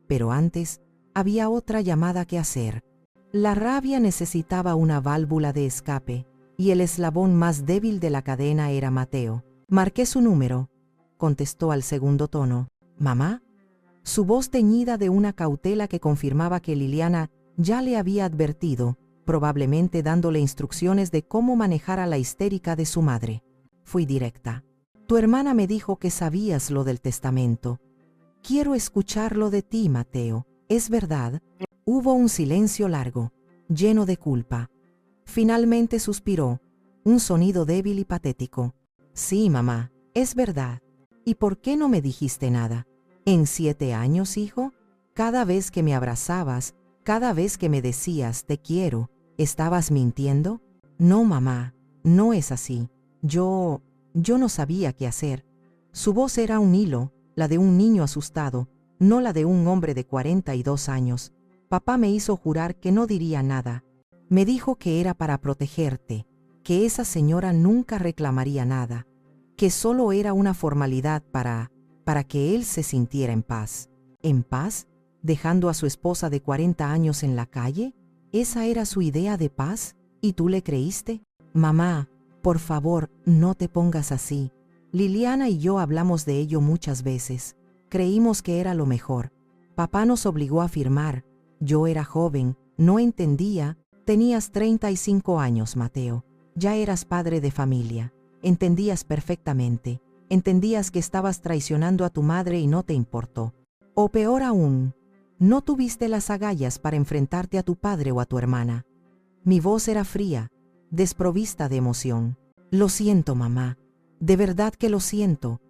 Pero antes, había otra llamada que hacer. La rabia necesitaba una válvula de escape, y el eslabón más débil de la cadena era Mateo. Marqué su número, contestó al segundo tono. ¿Mamá? Su voz teñida de una cautela que confirmaba que Liliana ya le había advertido, probablemente dándole instrucciones de cómo manejar a la histérica de su madre. Fui directa. Tu hermana me dijo que sabías lo del testamento. Quiero escucharlo de ti, Mateo. ¿Es verdad? Hubo un silencio largo, lleno de culpa. Finalmente suspiró, un sonido débil y patético. Sí, mamá, es verdad. ¿Y por qué no me dijiste nada? ¿En 7 años, hijo? Cada vez que me abrazabas, cada vez que me decías te quiero, ¿estabas mintiendo? No, mamá, no es así. Yo no sabía qué hacer. Su voz era un hilo, la de un niño asustado, no la de un hombre de 42 años. Papá me hizo jurar que no diría nada. Me dijo que era para protegerte, que esa señora nunca reclamaría nada, que solo era una formalidad para que él se sintiera en paz. ¿En paz? ¿Dejando a su esposa de 40 años en la calle? ¿Esa era su idea de paz? ¿Y tú le creíste? Mamá, por favor, no te pongas así. Liliana y yo hablamos de ello muchas veces. Creímos que era lo mejor. Papá nos obligó a firmar. Yo era joven, no entendía. Tenías 35 años, Mateo. Ya eras padre de familia. Entendías perfectamente. Entendías que estabas traicionando a tu madre y no te importó. O peor aún, no tuviste las agallas para enfrentarte a tu padre o a tu hermana. Mi voz era fría, desprovista de emoción. Lo siento, mamá. De verdad que lo siento.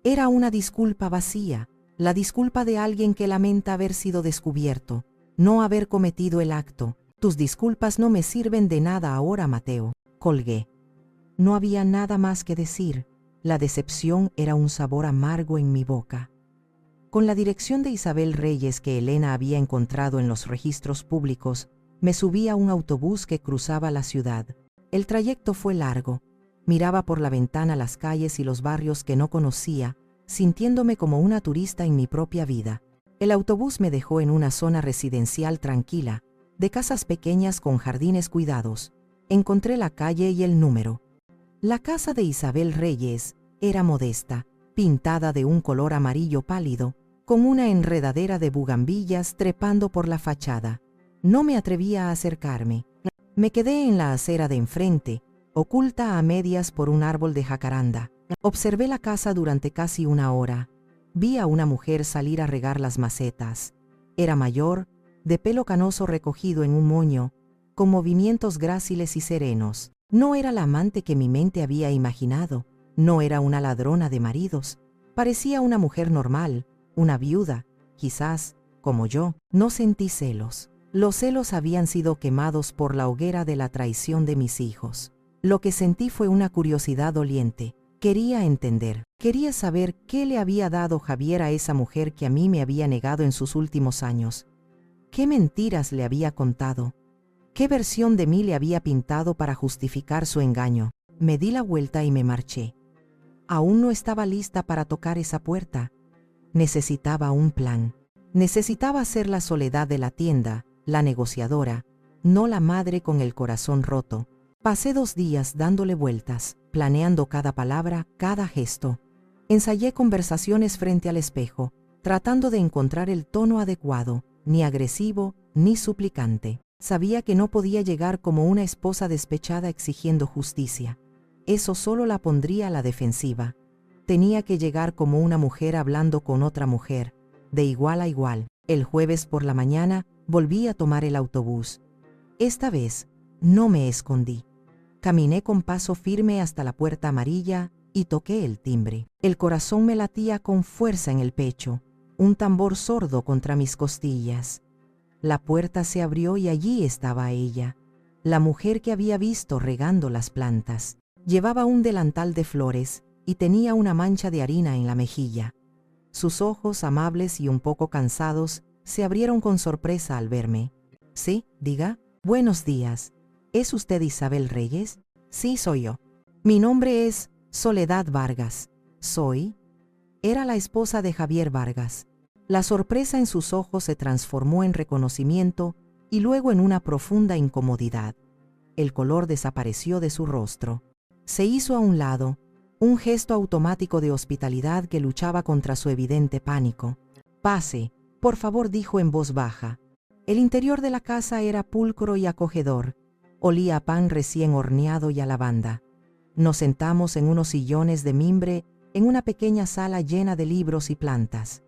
Era una disculpa vacía, la disculpa de alguien que lamenta haber sido descubierto, no haber cometido el acto. Tus disculpas no me sirven de nada ahora, Mateo. Colgué. No había nada más que decir. La decepción era un sabor amargo en mi boca. Con la dirección de Isabel Reyes que Elena había encontrado en los registros públicos, me subí a un autobús que cruzaba la ciudad. El trayecto fue largo. Miraba por la ventana las calles y los barrios que no conocía, sintiéndome como una turista en mi propia vida. El autobús me dejó en una zona residencial tranquila, de casas pequeñas con jardines cuidados. Encontré la calle y el número. La casa de Isabel Reyes era modesta, pintada de un color amarillo pálido, con una enredadera de bugambillas trepando por la fachada. No me atrevía a acercarme. Me quedé en la acera de enfrente, oculta a medias por un árbol de jacaranda. Observé la casa durante casi una hora. Vi a una mujer salir a regar las macetas. Era mayor, de pelo canoso recogido en un moño, con movimientos gráciles y serenos. No era la amante que mi mente había imaginado. No era una ladrona de maridos. Parecía una mujer normal, una viuda, quizás, como yo. No sentí celos. Los celos habían sido quemados por la hoguera de la traición de mis hijos. Lo que sentí fue una curiosidad doliente. Quería entender. Quería saber qué le había dado Javier a esa mujer que a mí me había negado en sus últimos años. ¿Qué mentiras le había contado? ¿Qué versión de mí le había pintado para justificar su engaño? Me di la vuelta y me marché. Aún no estaba lista para tocar esa puerta. Necesitaba un plan. Necesitaba ser la soledad de la tienda, la negociadora, no la madre con el corazón roto. Pasé 2 días dándole vueltas, planeando cada palabra, cada gesto. Ensayé conversaciones frente al espejo, tratando de encontrar el tono adecuado, ni agresivo, ni suplicante. Sabía que no podía llegar como una esposa despechada exigiendo justicia. Eso solo la pondría a la defensiva. Tenía que llegar como una mujer hablando con otra mujer, de igual a igual. El jueves por la mañana volví a tomar el autobús. Esta vez no me escondí. Caminé con paso firme hasta la puerta amarilla y toqué el timbre. El corazón me latía con fuerza en el pecho, un tambor sordo contra mis costillas. La puerta se abrió y allí estaba ella, la mujer que había visto regando las plantas. Llevaba un delantal de flores y tenía una mancha de harina en la mejilla. Sus ojos, amables y un poco cansados, se abrieron con sorpresa al verme. «Sí, diga». «Buenos días. ¿Es usted Isabel Reyes?» «Sí, soy yo. Mi nombre es Soledad Vargas. Soy...» Era la esposa de Javier Vargas. La sorpresa en sus ojos se transformó en reconocimiento y luego en una profunda incomodidad. El color desapareció de su rostro. Se hizo a un lado, un gesto automático de hospitalidad que luchaba contra su evidente pánico. «Pase, por favor», dijo en voz baja. El interior de la casa era pulcro y acogedor. Olía a pan recién horneado y a lavanda. Nos sentamos en unos sillones de mimbre en una pequeña sala llena de libros y plantas.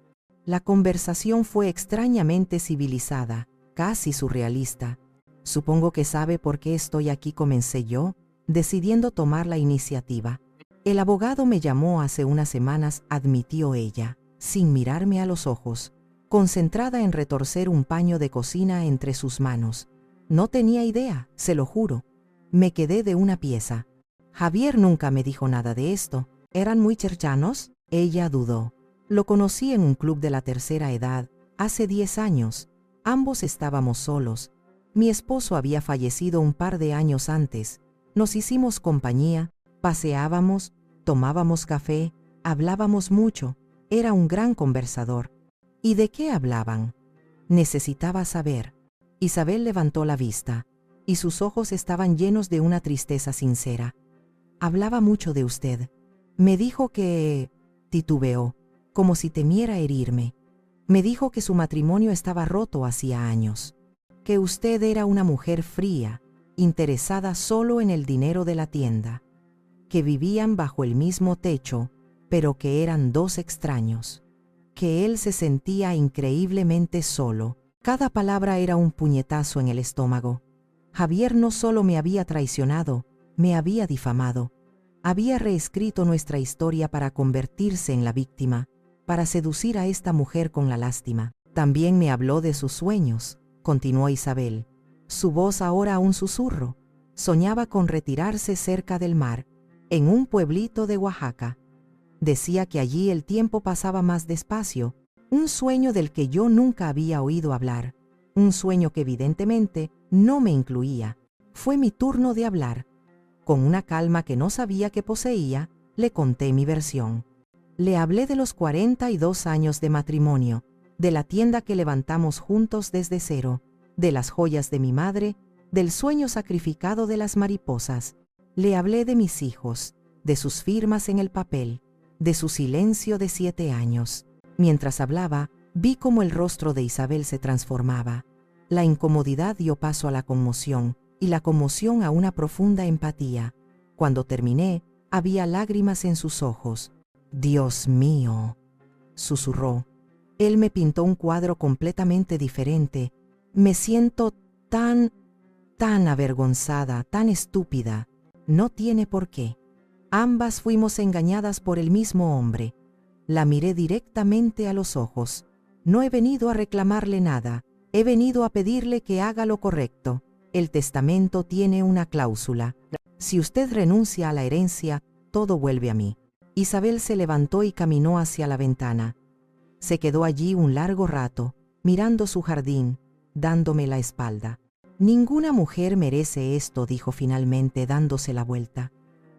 La conversación fue extrañamente civilizada, casi surrealista. «Supongo que sabe por qué estoy aquí», comencé yo, decidiendo tomar la iniciativa. «El abogado me llamó hace unas semanas», admitió ella, sin mirarme a los ojos, concentrada en retorcer un paño de cocina entre sus manos. No tenía idea, se lo juro. Me quedé de una pieza. «Javier nunca me dijo nada de esto. ¿Eran muy cercanos?» Ella dudó. «Lo conocí en un club de la tercera edad, hace 10 años. Ambos estábamos solos. Mi esposo había fallecido un par de años antes. Nos hicimos compañía, paseábamos, tomábamos café, hablábamos mucho. Era un gran conversador». «¿Y de qué hablaban?» Necesitaba saber. Isabel levantó la vista, y sus ojos estaban llenos de una tristeza sincera. «Hablaba mucho de usted. Me dijo que...» titubeó, como si temiera herirme. «Me dijo que su matrimonio estaba roto hacía años. Que usted era una mujer fría, interesada solo en el dinero de la tienda. Que vivían bajo el mismo techo, pero que eran 2 extraños. Que él se sentía increíblemente solo». Cada palabra era un puñetazo en el estómago. Javier no solo me había traicionado, me había difamado. Había reescrito nuestra historia para convertirse en la víctima, para seducir a esta mujer con la lástima. «También me habló de sus sueños», continuó Isabel, su voz ahora un susurro. Soñaba con retirarse cerca del mar, en un pueblito de Oaxaca. Decía que allí el tiempo pasaba más despacio, un sueño del que yo nunca había oído hablar, un sueño que evidentemente no me incluía. Fue mi turno de hablar. Con una calma que no sabía que poseía, le conté mi versión. Le hablé de los 42 años de matrimonio, de la tienda que levantamos juntos desde cero, de las joyas de mi madre, del sueño sacrificado de las mariposas. Le hablé de mis hijos, de sus firmas en el papel, de su silencio de 7 años. Mientras hablaba, vi cómo el rostro de Isabel se transformaba. La incomodidad dio paso a la conmoción, y la conmoción a una profunda empatía. Cuando terminé, había lágrimas en sus ojos. «Dios mío», susurró. Él me pintó un cuadro completamente diferente. Me siento tan avergonzada, tan estúpida. No tiene por qué. Ambas fuimos engañadas por el mismo hombre. La miré directamente a los ojos. No he venido a reclamarle nada. He venido a pedirle que haga lo correcto. El testamento tiene una cláusula. Si usted renuncia a la herencia, todo vuelve a mí. Isabel se levantó y caminó hacia la ventana. Se quedó allí un largo rato, mirando su jardín, dándome la espalda. Ninguna mujer merece esto, dijo finalmente, dándose la vuelta.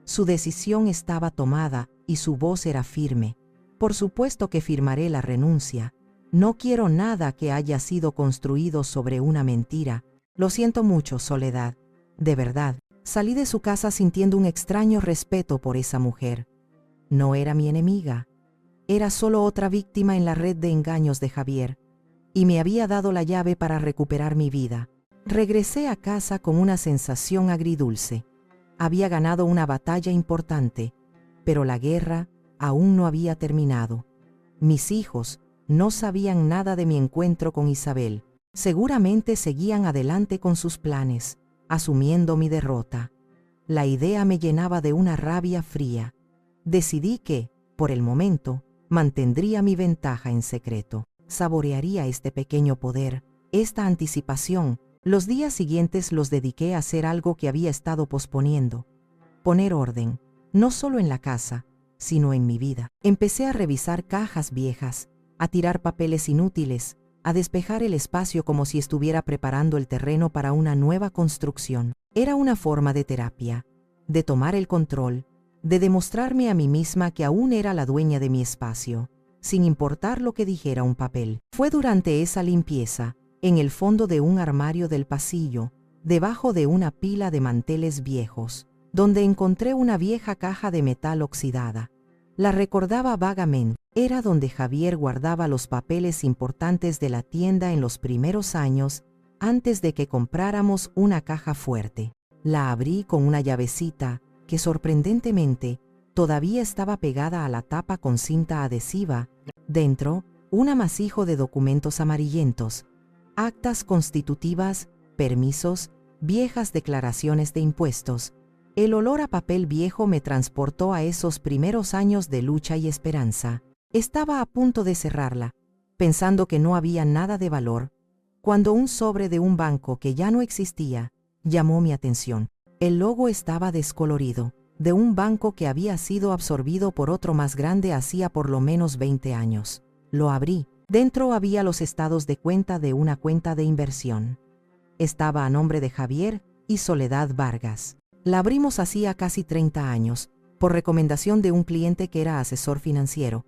Su decisión estaba tomada y su voz era firme. Por supuesto que firmaré la renuncia. No quiero nada que haya sido construido sobre una mentira. Lo siento mucho, Soledad. De verdad, salí de su casa sintiendo un extraño respeto por esa mujer. No era mi enemiga. Era solo otra víctima en la red de engaños de Javier, y me había dado la llave para recuperar mi vida. Regresé a casa con una sensación agridulce. Había ganado una batalla importante, pero la guerra aún no había terminado. Mis hijos no sabían nada de mi encuentro con Isabel. Seguramente seguían adelante con sus planes, asumiendo mi derrota. La idea me llenaba de una rabia fría. Decidí que, por el momento, mantendría mi ventaja en secreto. Saborearía este pequeño poder, esta anticipación. Los días siguientes los dediqué a hacer algo que había estado posponiendo. Poner orden, no solo en la casa, sino en mi vida. Empecé a revisar cajas viejas, a tirar papeles inútiles, a despejar el espacio como si estuviera preparando el terreno para una nueva construcción. Era una forma de terapia, de tomar el control, de demostrarme a mí misma que aún era la dueña de mi espacio, sin importar lo que dijera un papel. Fue durante esa limpieza, en el fondo de un armario del pasillo, debajo de una pila de manteles viejos, donde encontré una vieja caja de metal oxidada. La recordaba vagamente. Era donde Javier guardaba los papeles importantes de la tienda en los primeros años, antes de que compráramos una caja fuerte. La abrí con una llavecita que sorprendentemente todavía estaba pegada a la tapa con cinta adhesiva. Dentro, un amasijo de documentos amarillentos, actas constitutivas, permisos, viejas declaraciones de impuestos. El olor a papel viejo me transportó a esos primeros años de lucha y esperanza. Estaba a punto de cerrarla, pensando que no había nada de valor, cuando un sobre de un banco que ya no existía llamó mi atención. El logo estaba descolorido, de un banco que había sido absorbido por otro más grande hacía por lo menos 20 años. Lo abrí. Dentro había los estados de cuenta de una cuenta de inversión. Estaba a nombre de Javier y Soledad Vargas. La abrimos hacía casi 30 años, por recomendación de un cliente que era asesor financiero.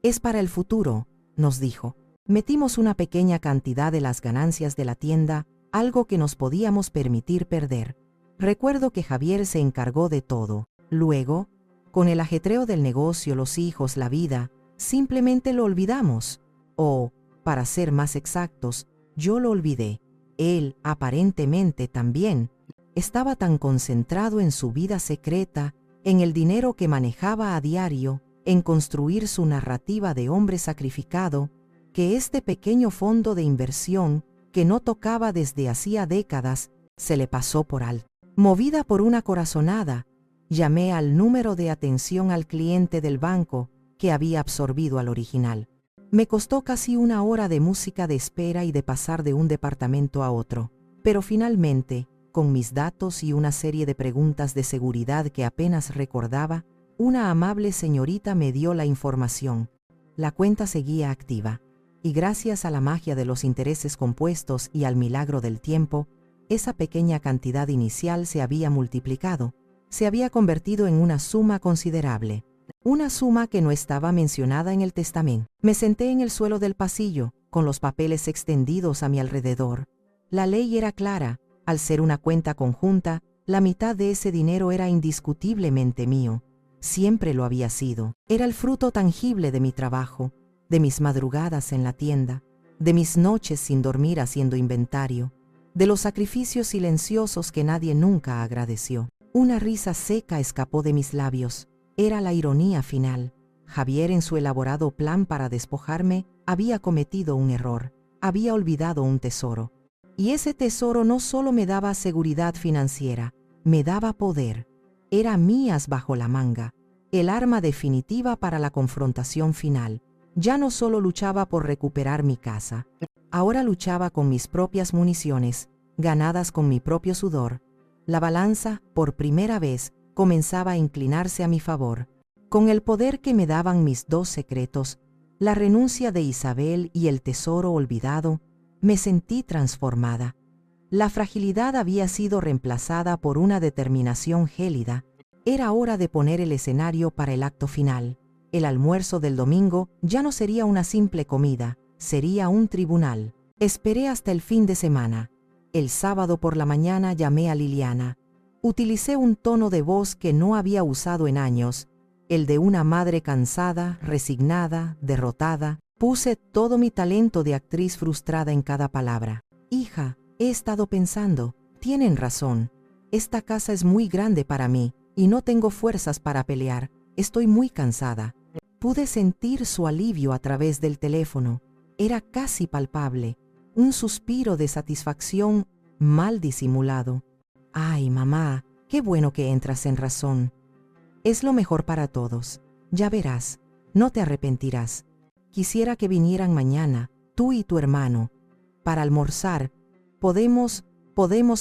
«Es para el futuro», nos dijo. Metimos una pequeña cantidad de las ganancias de la tienda, algo que nos podíamos permitir perder. Recuerdo que Javier se encargó de todo. Luego, con el ajetreo del negocio, los hijos, la vida, simplemente lo olvidamos. O, para ser más exactos, yo lo olvidé. Él, aparentemente también, estaba tan concentrado en su vida secreta, en el dinero que manejaba a diario, en construir su narrativa de hombre sacrificado, que este pequeño fondo de inversión, que no tocaba desde hacía décadas, se le pasó por alto. Movida por una corazonada, llamé al número de atención al cliente del banco que había absorbido al original. Me costó casi una hora de música de espera y de pasar de un departamento a otro, pero finalmente, con mis datos y una serie de preguntas de seguridad que apenas recordaba, Una amable señorita me dio la información. La cuenta seguía activa, y gracias a la magia de los intereses compuestos y al milagro del tiempo, esa pequeña cantidad inicial se había multiplicado, se había convertido en una suma considerable. Una suma que no estaba mencionada en el testamento. Me senté en el suelo del pasillo, con los papeles extendidos a mi alrededor. La ley era clara. Al ser una cuenta conjunta, la mitad de ese dinero era indiscutiblemente mío. Siempre lo había sido. Era el fruto tangible de mi trabajo, de mis madrugadas en la tienda, de mis noches sin dormir haciendo inventario, de los sacrificios silenciosos que nadie nunca agradeció. Una risa seca escapó de mis labios. Era la ironía final. Javier, en su elaborado plan para despojarme, había cometido un error. Había olvidado un tesoro. Y ese tesoro no solo me daba seguridad financiera, me daba poder. Era mías bajo la manga, el arma definitiva para la confrontación final. Ya no solo luchaba por recuperar mi casa, ahora luchaba con mis propias municiones, ganadas con mi propio sudor. La balanza, por primera vez, comenzaba a inclinarse a mi favor. Con el poder que me daban mis dos secretos, la renuncia de Isabel y el tesoro olvidado, me sentí transformada. La fragilidad había sido reemplazada por una determinación gélida. Era hora de poner el escenario para el acto final. El almuerzo del domingo ya no sería una simple comida, sería un tribunal. Esperé hasta el fin de semana. El sábado por la mañana llamé a Liliana. Utilicé un tono de voz que no había usado en años, el de una madre cansada, resignada, derrotada. Puse todo mi talento de actriz frustrada en cada palabra. Hija, he estado pensando, tienen razón. Esta casa es muy grande para mí, y no tengo fuerzas para pelear. Estoy muy cansada. Pude sentir su alivio a través del teléfono. Era casi palpable. Un suspiro de satisfacción mal disimulado. Ay, mamá, qué bueno que entras en razón. Es lo mejor para todos. Ya verás, no te arrepentirás. Quisiera que vinieran mañana, tú y tu hermano. Para almorzar, podemos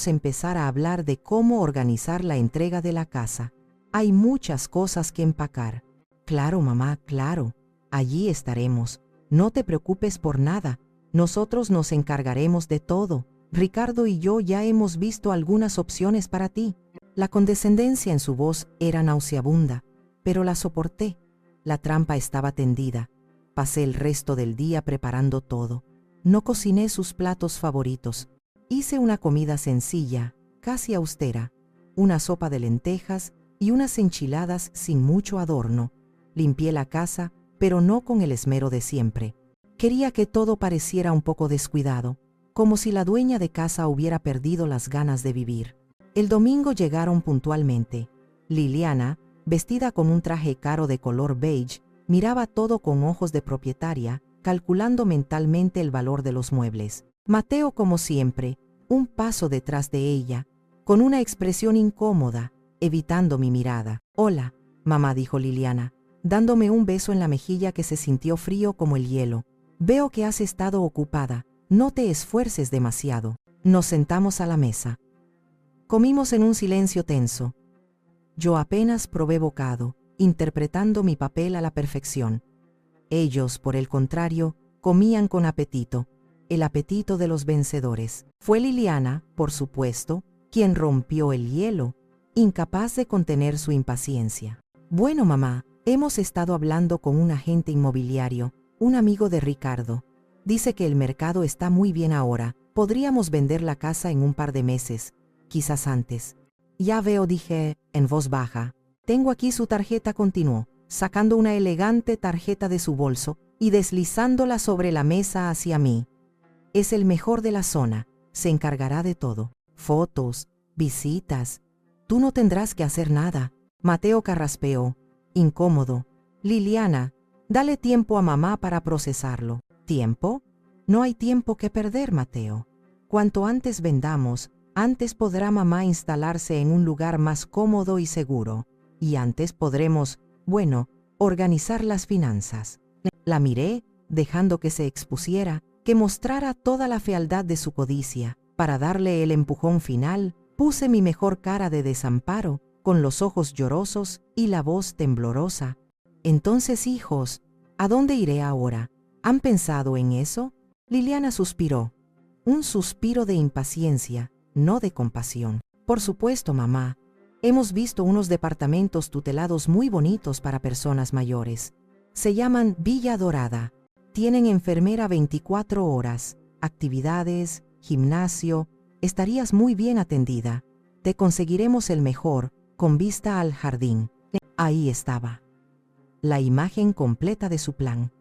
empezar a hablar de cómo organizar la entrega de la casa. Hay muchas cosas que empacar. Claro, mamá, claro. Allí estaremos. No te preocupes por nada. Nosotros nos encargaremos de todo. Ricardo y yo ya hemos visto algunas opciones para ti. La condescendencia en su voz era nauseabunda, pero la soporté. La trampa estaba tendida. Pasé el resto del día preparando todo. No cociné sus platos favoritos. Hice una comida sencilla, casi austera, una sopa de lentejas y unas enchiladas sin mucho adorno. Limpié la casa, pero no con el esmero de siempre. Quería que todo pareciera un poco descuidado, como si la dueña de casa hubiera perdido las ganas de vivir. El domingo llegaron puntualmente. Liliana, vestida con un traje caro de color beige, miraba todo con ojos de propietaria, calculando mentalmente el valor de los muebles. Mateo, como siempre, un paso detrás de ella, con una expresión incómoda, evitando mi mirada. «Hola», mamá, dijo Liliana, dándome un beso en la mejilla que se sintió frío como el hielo. «Veo que has estado ocupada. No te esfuerces demasiado». Nos sentamos a la mesa. Comimos en un silencio tenso. Yo apenas probé bocado, interpretando mi papel a la perfección. Ellos, por el contrario, comían con apetito, el apetito de los vencedores. Fue Liliana, por supuesto, quien rompió el hielo, incapaz de contener su impaciencia. «Bueno, mamá, hemos estado hablando con un agente inmobiliario, un amigo de Ricardo. Dice que el mercado está muy bien ahora. Podríamos vender la casa en un par de meses, quizás antes». «Ya veo», dije, en voz baja. «Tengo aquí su tarjeta», continuó, sacando una elegante tarjeta de su bolso y deslizándola sobre la mesa hacia mí. «Es el mejor de la zona, se encargará de todo. Fotos, visitas. Tú no tendrás que hacer nada». Mateo carraspeó, incómodo. «Liliana, dale tiempo a mamá para procesarlo». «¿Tiempo? No hay tiempo que perder, Mateo. Cuanto antes vendamos, antes podrá mamá instalarse en un lugar más cómodo y seguro. Y antes podremos, organizar las finanzas». La miré, dejando que se expusiera, que mostrara toda la fealdad de su codicia. Para darle el empujón final, puse mi mejor cara de desamparo, con los ojos llorosos y la voz temblorosa. Entonces, hijos, ¿a dónde iré ahora? ¿Han pensado en eso? Liliana suspiró. Un suspiro de impaciencia, no de compasión. Por supuesto, mamá. Hemos visto unos departamentos tutelados muy bonitos para personas mayores. Se llaman Villa Dorada. Tienen enfermera 24 horas, actividades, gimnasio. Estarías muy bien atendida. Te conseguiremos el mejor, con vista al jardín. Ahí estaba. La imagen completa de su plan.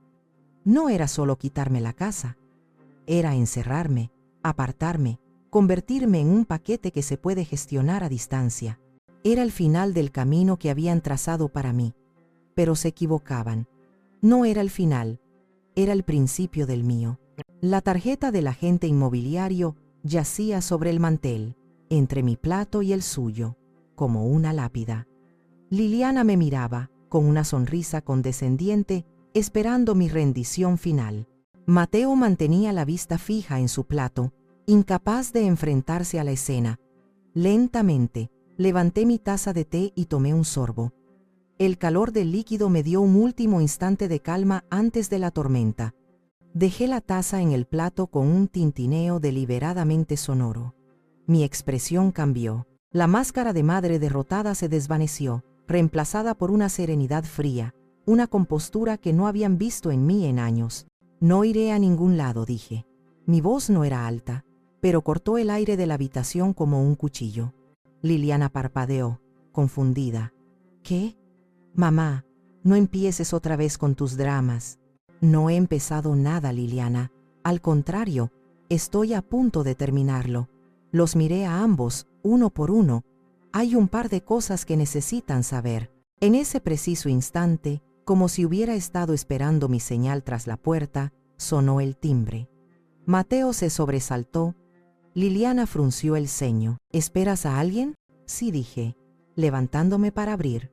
No era solo quitarme la casa. Era encerrarme, apartarme, convertirme en un paquete que se puede gestionar a distancia. Era el final del camino que habían trazado para mí. Pero se equivocaban. No era el final, era el principio del mío. La tarjeta del agente inmobiliario yacía sobre el mantel, entre mi plato y el suyo, como una lápida. Liliana me miraba, con una sonrisa condescendiente, esperando mi rendición final. Mateo mantenía la vista fija en su plato, incapaz de enfrentarse a la escena. Lentamente, levanté mi taza de té y tomé un sorbo. El calor del líquido me dio un último instante de calma antes de la tormenta. Dejé la taza en el plato con un tintineo deliberadamente sonoro. Mi expresión cambió. La máscara de madre derrotada se desvaneció, reemplazada por una serenidad fría, una compostura que no habían visto en mí en años. No iré a ningún lado, dije. Mi voz no era alta, pero cortó el aire de la habitación como un cuchillo. Liliana parpadeó, confundida. ¿Qué? Mamá, no empieces otra vez con tus dramas. No he empezado nada, Liliana. Al contrario, estoy a punto de terminarlo. Los miré a ambos, uno por uno. Hay un par de cosas que necesitan saber. En ese preciso instante, como si hubiera estado esperando mi señal tras la puerta, sonó el timbre. Mateo se sobresaltó. Liliana frunció el ceño. ¿Esperas a alguien? Sí, dije, levantándome para abrir.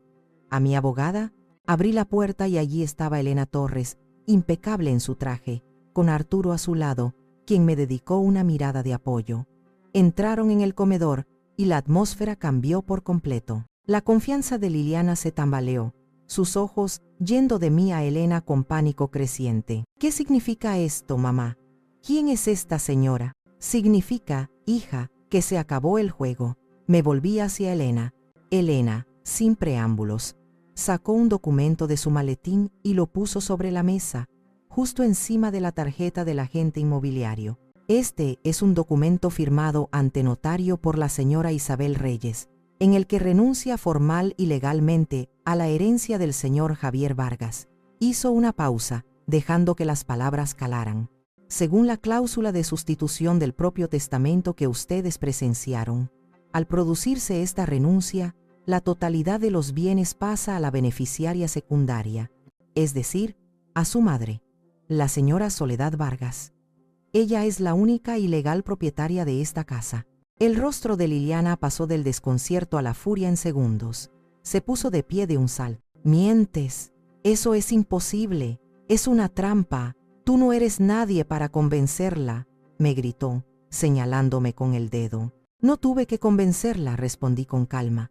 ¿A mi abogada? Abrí la puerta y allí estaba Elena Torres, impecable en su traje, con Arturo a su lado, quien me dedicó una mirada de apoyo. Entraron en el comedor y la atmósfera cambió por completo. La confianza de Liliana se tambaleó, sus ojos yendo de mí a Elena con pánico creciente. ¿Qué significa esto, mamá? ¿Quién es esta señora? Significa, hija, que se acabó el juego. Me volví hacia Elena. Elena, sin preámbulos, sacó un documento de su maletín y lo puso sobre la mesa, justo encima de la tarjeta del agente inmobiliario. Este es un documento firmado ante notario por la señora Isabel Reyes, en el que renuncia formal y legalmente a la herencia del señor Javier Vargas. Hizo una pausa, dejando que las palabras calaran. Según la cláusula de sustitución del propio testamento que ustedes presenciaron, al producirse esta renuncia, la totalidad de los bienes pasa a la beneficiaria secundaria, es decir, a su madre, la señora Soledad Vargas. Ella es la única y legal propietaria de esta casa. El rostro de Liliana pasó del desconcierto a la furia en segundos. Se puso de pie de un salto. «Mientes. Eso es imposible. Es una trampa. Tú no eres nadie para convencerla», me gritó, señalándome con el dedo. «No tuve que convencerla», respondí con calma.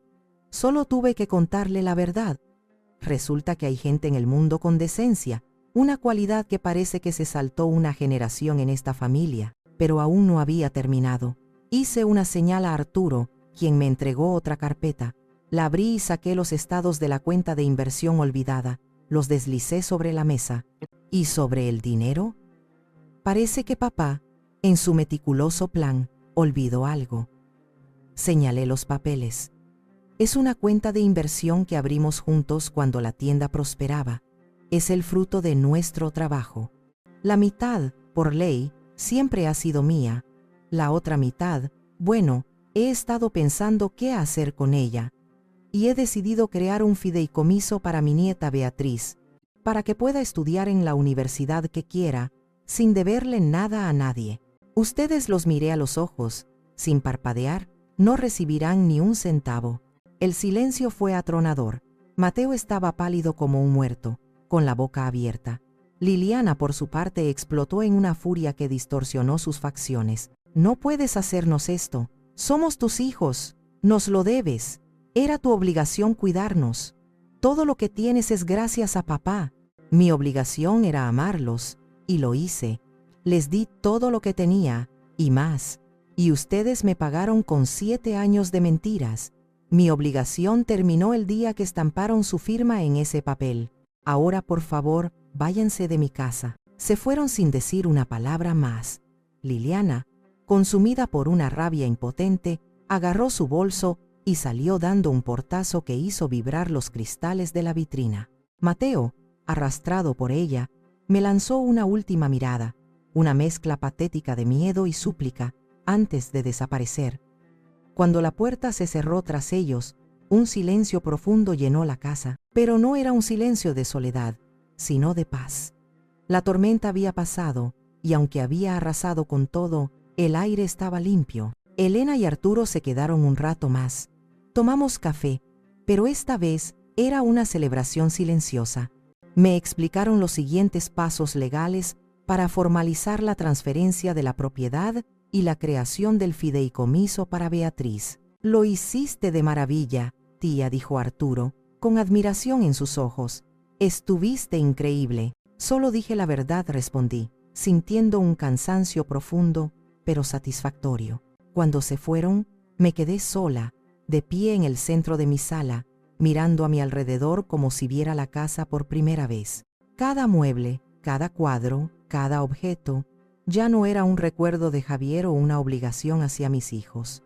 «Solo tuve que contarle la verdad. Resulta que hay gente en el mundo con decencia, una cualidad que parece que se saltó una generación en esta familia, pero aún no había terminado. Hice una señal a Arturo, quien me entregó otra carpeta. La abrí y saqué los estados de la cuenta de inversión olvidada, los deslicé sobre la mesa. ¿Y sobre el dinero? Parece que papá, en su meticuloso plan, olvidó algo. Señalé los papeles. Es una cuenta de inversión que abrimos juntos cuando la tienda prosperaba. Es el fruto de nuestro trabajo. La mitad, por ley, siempre ha sido mía. La otra mitad, bueno, he estado pensando qué hacer con ella. Y he decidido crear un fideicomiso para mi nieta Beatriz, para que pueda estudiar en la universidad que quiera, sin deberle nada a nadie. Ustedes los miré a los ojos, sin parpadear, no recibirán ni un centavo. El silencio fue atronador. Mateo estaba pálido como un muerto, con la boca abierta. Liliana, por su parte, explotó en una furia que distorsionó sus facciones. «No puedes hacernos esto. Somos tus hijos. Nos lo debes. Era tu obligación cuidarnos. Todo lo que tienes es gracias a papá. Mi obligación era amarlos, y lo hice. Les di todo lo que tenía, y más. Y ustedes me pagaron con 7 años de mentiras. Mi obligación terminó el día que estamparon su firma en ese papel. Ahora, por favor, váyanse de mi casa. Se fueron sin decir una palabra más. Liliana, consumida por una rabia impotente, agarró su bolso y salió dando un portazo que hizo vibrar los cristales de la vitrina. Mateo, arrastrado por ella, me lanzó una última mirada, una mezcla patética de miedo y súplica, antes de desaparecer. Cuando la puerta se cerró tras ellos, un silencio profundo llenó la casa, pero no era un silencio de soledad, sino de paz. La tormenta había pasado, y aunque había arrasado con todo, el aire estaba limpio. Elena y Arturo se quedaron un rato más. Tomamos café, pero esta vez era una celebración silenciosa. Me explicaron los siguientes pasos legales para formalizar la transferencia de la propiedad y la creación del fideicomiso para Beatriz. «Lo hiciste de maravilla, tía», dijo Arturo, con admiración en sus ojos. «Estuviste increíble». «Solo dije la verdad», respondí, sintiendo un cansancio profundo, pero satisfactorio. Cuando se fueron, me quedé sola, de pie en el centro de mi sala, mirando a mi alrededor como si viera la casa por primera vez. Cada mueble, cada cuadro, cada objeto, ya no era un recuerdo de Javier o una obligación hacia mis hijos.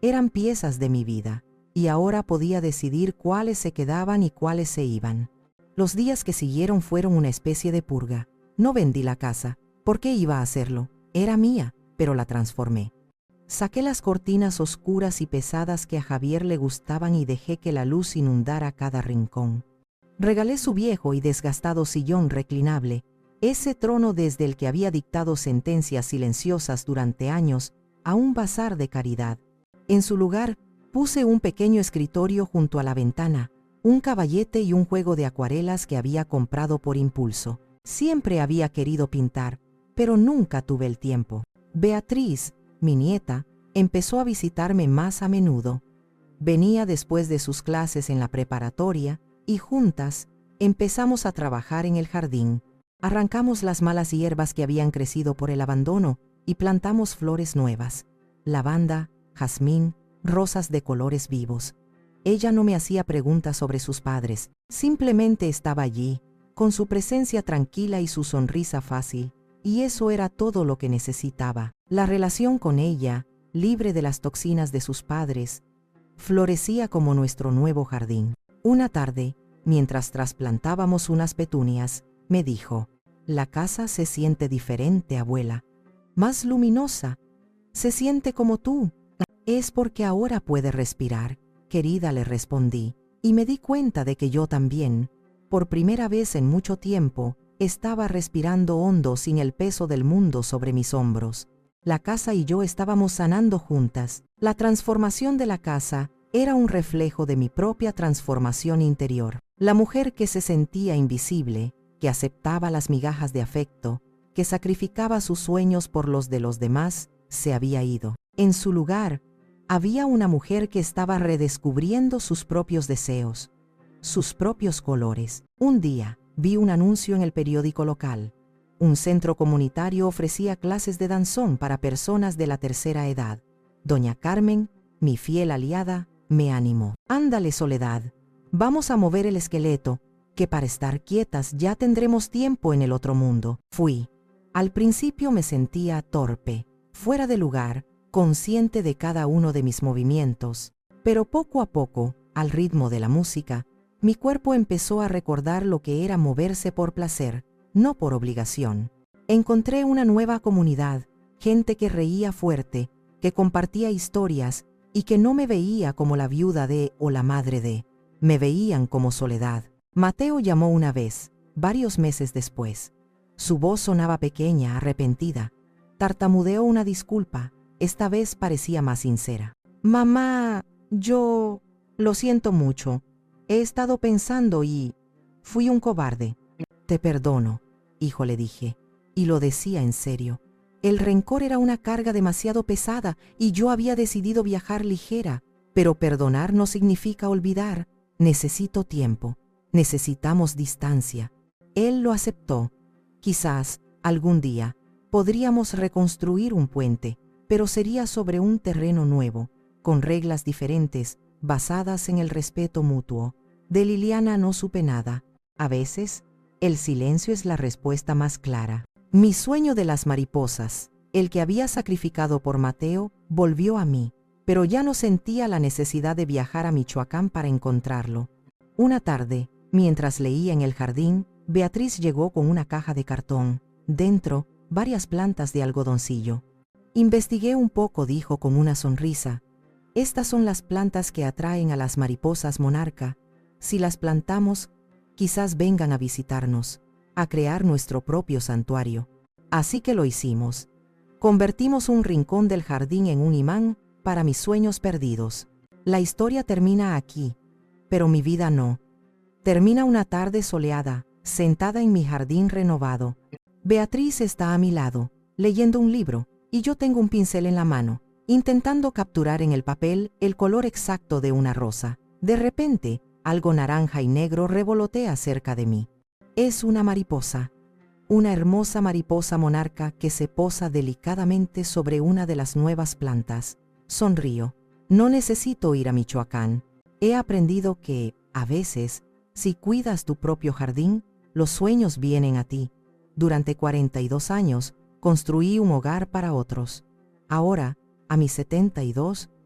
Eran piezas de mi vida, y ahora podía decidir cuáles se quedaban y cuáles se iban. Los días que siguieron fueron una especie de purga. No vendí la casa. ¿Por qué iba a hacerlo? Era mía, pero la transformé. Saqué las cortinas oscuras y pesadas que a Javier le gustaban y dejé que la luz inundara cada rincón. Regalé su viejo y desgastado sillón reclinable, ese trono desde el que había dictado sentencias silenciosas durante años, a un bazar de caridad. En su lugar, puse un pequeño escritorio junto a la ventana, un caballete y un juego de acuarelas que había comprado por impulso. Siempre había querido pintar, pero nunca tuve el tiempo. Beatriz, mi nieta, empezó a visitarme más a menudo. Venía después de sus clases en la preparatoria y juntas empezamos a trabajar en el jardín. Arrancamos las malas hierbas que habían crecido por el abandono y plantamos flores nuevas: lavanda, jazmín, rosas de colores vivos. Ella no me hacía preguntas sobre sus padres, simplemente estaba allí, con su presencia tranquila y su sonrisa fácil, y eso era todo lo que necesitaba. La relación con ella, libre de las toxinas de sus padres, florecía como nuestro nuevo jardín. Una tarde, mientras trasplantábamos unas petunias, me dijo: «La casa se siente diferente, abuela, más luminosa, se siente como tú». «Es porque ahora puede respirar, querida», le respondí, y me di cuenta de que yo también, por primera vez en mucho tiempo, estaba respirando hondo sin el peso del mundo sobre mis hombros. La casa y yo estábamos sanando juntas. La transformación de la casa era un reflejo de mi propia transformación interior. La mujer que se sentía invisible, que aceptaba las migajas de afecto, que sacrificaba sus sueños por los de los demás, se había ido. En su lugar, había una mujer que estaba redescubriendo sus propios deseos, sus propios colores. Un día, vi un anuncio en el periódico local. Un centro comunitario ofrecía clases de danzón para personas de la tercera edad. Doña Carmen, mi fiel aliada, me animó. «Ándale, Soledad, vamos a mover el esqueleto, que para estar quietas ya tendremos tiempo en el otro mundo». Fui. Al principio me sentía torpe, fuera de lugar, consciente de cada uno de mis movimientos, pero poco a poco, al ritmo de la música, mi cuerpo empezó a recordar lo que era moverse por placer, no por obligación. Encontré una nueva comunidad, gente que reía fuerte, que compartía historias y que no me veía como la viuda de o la madre de, me veían como Soledad. Mateo llamó una vez, varios meses después. Su voz sonaba pequeña, arrepentida. Tartamudeó una disculpa, esta vez parecía más sincera. «Mamá, yo lo siento mucho. He estado pensando y fui un cobarde». «Te perdono, hijo», le dije, y lo decía en serio. El rencor era una carga demasiado pesada y yo había decidido viajar ligera, Pero perdonar no significa olvidar. Necesito tiempo. Necesitamos distancia. Él lo aceptó. Quizás, algún día, podríamos reconstruir un puente, pero sería sobre un terreno nuevo, con reglas diferentes, basadas en el respeto mutuo. De Liliana no supe nada. A veces, el silencio es la respuesta más clara. Mi sueño de las mariposas, el que había sacrificado por Mateo, volvió a mí, pero ya no sentía la necesidad de viajar a Michoacán para encontrarlo. Una tarde, mientras leía en el jardín, Beatriz llegó con una caja de cartón. Dentro, varias plantas de algodoncillo. Investigué un poco, dijo con una sonrisa. Estas son las plantas que atraen a las mariposas monarca. Si las plantamos, quizás vengan a visitarnos, a crear nuestro propio santuario. Así que lo hicimos. Convertimos un rincón del jardín en un imán para mis sueños perdidos. La historia termina aquí, pero mi vida no. Termina una tarde soleada, sentada en mi jardín renovado. Beatriz está a mi lado, leyendo un libro, y yo tengo un pincel en la mano, intentando capturar en el papel el color exacto de una rosa. De repente, algo naranja y negro revolotea cerca de mí. Es una mariposa. Una hermosa mariposa monarca que se posa delicadamente sobre una de las nuevas plantas. Sonrío. No necesito ir a Michoacán. He aprendido que, a veces, si cuidas tu propio jardín, los sueños vienen a ti. Durante 42 años, construí un hogar para otros. Ahora, a mis 72,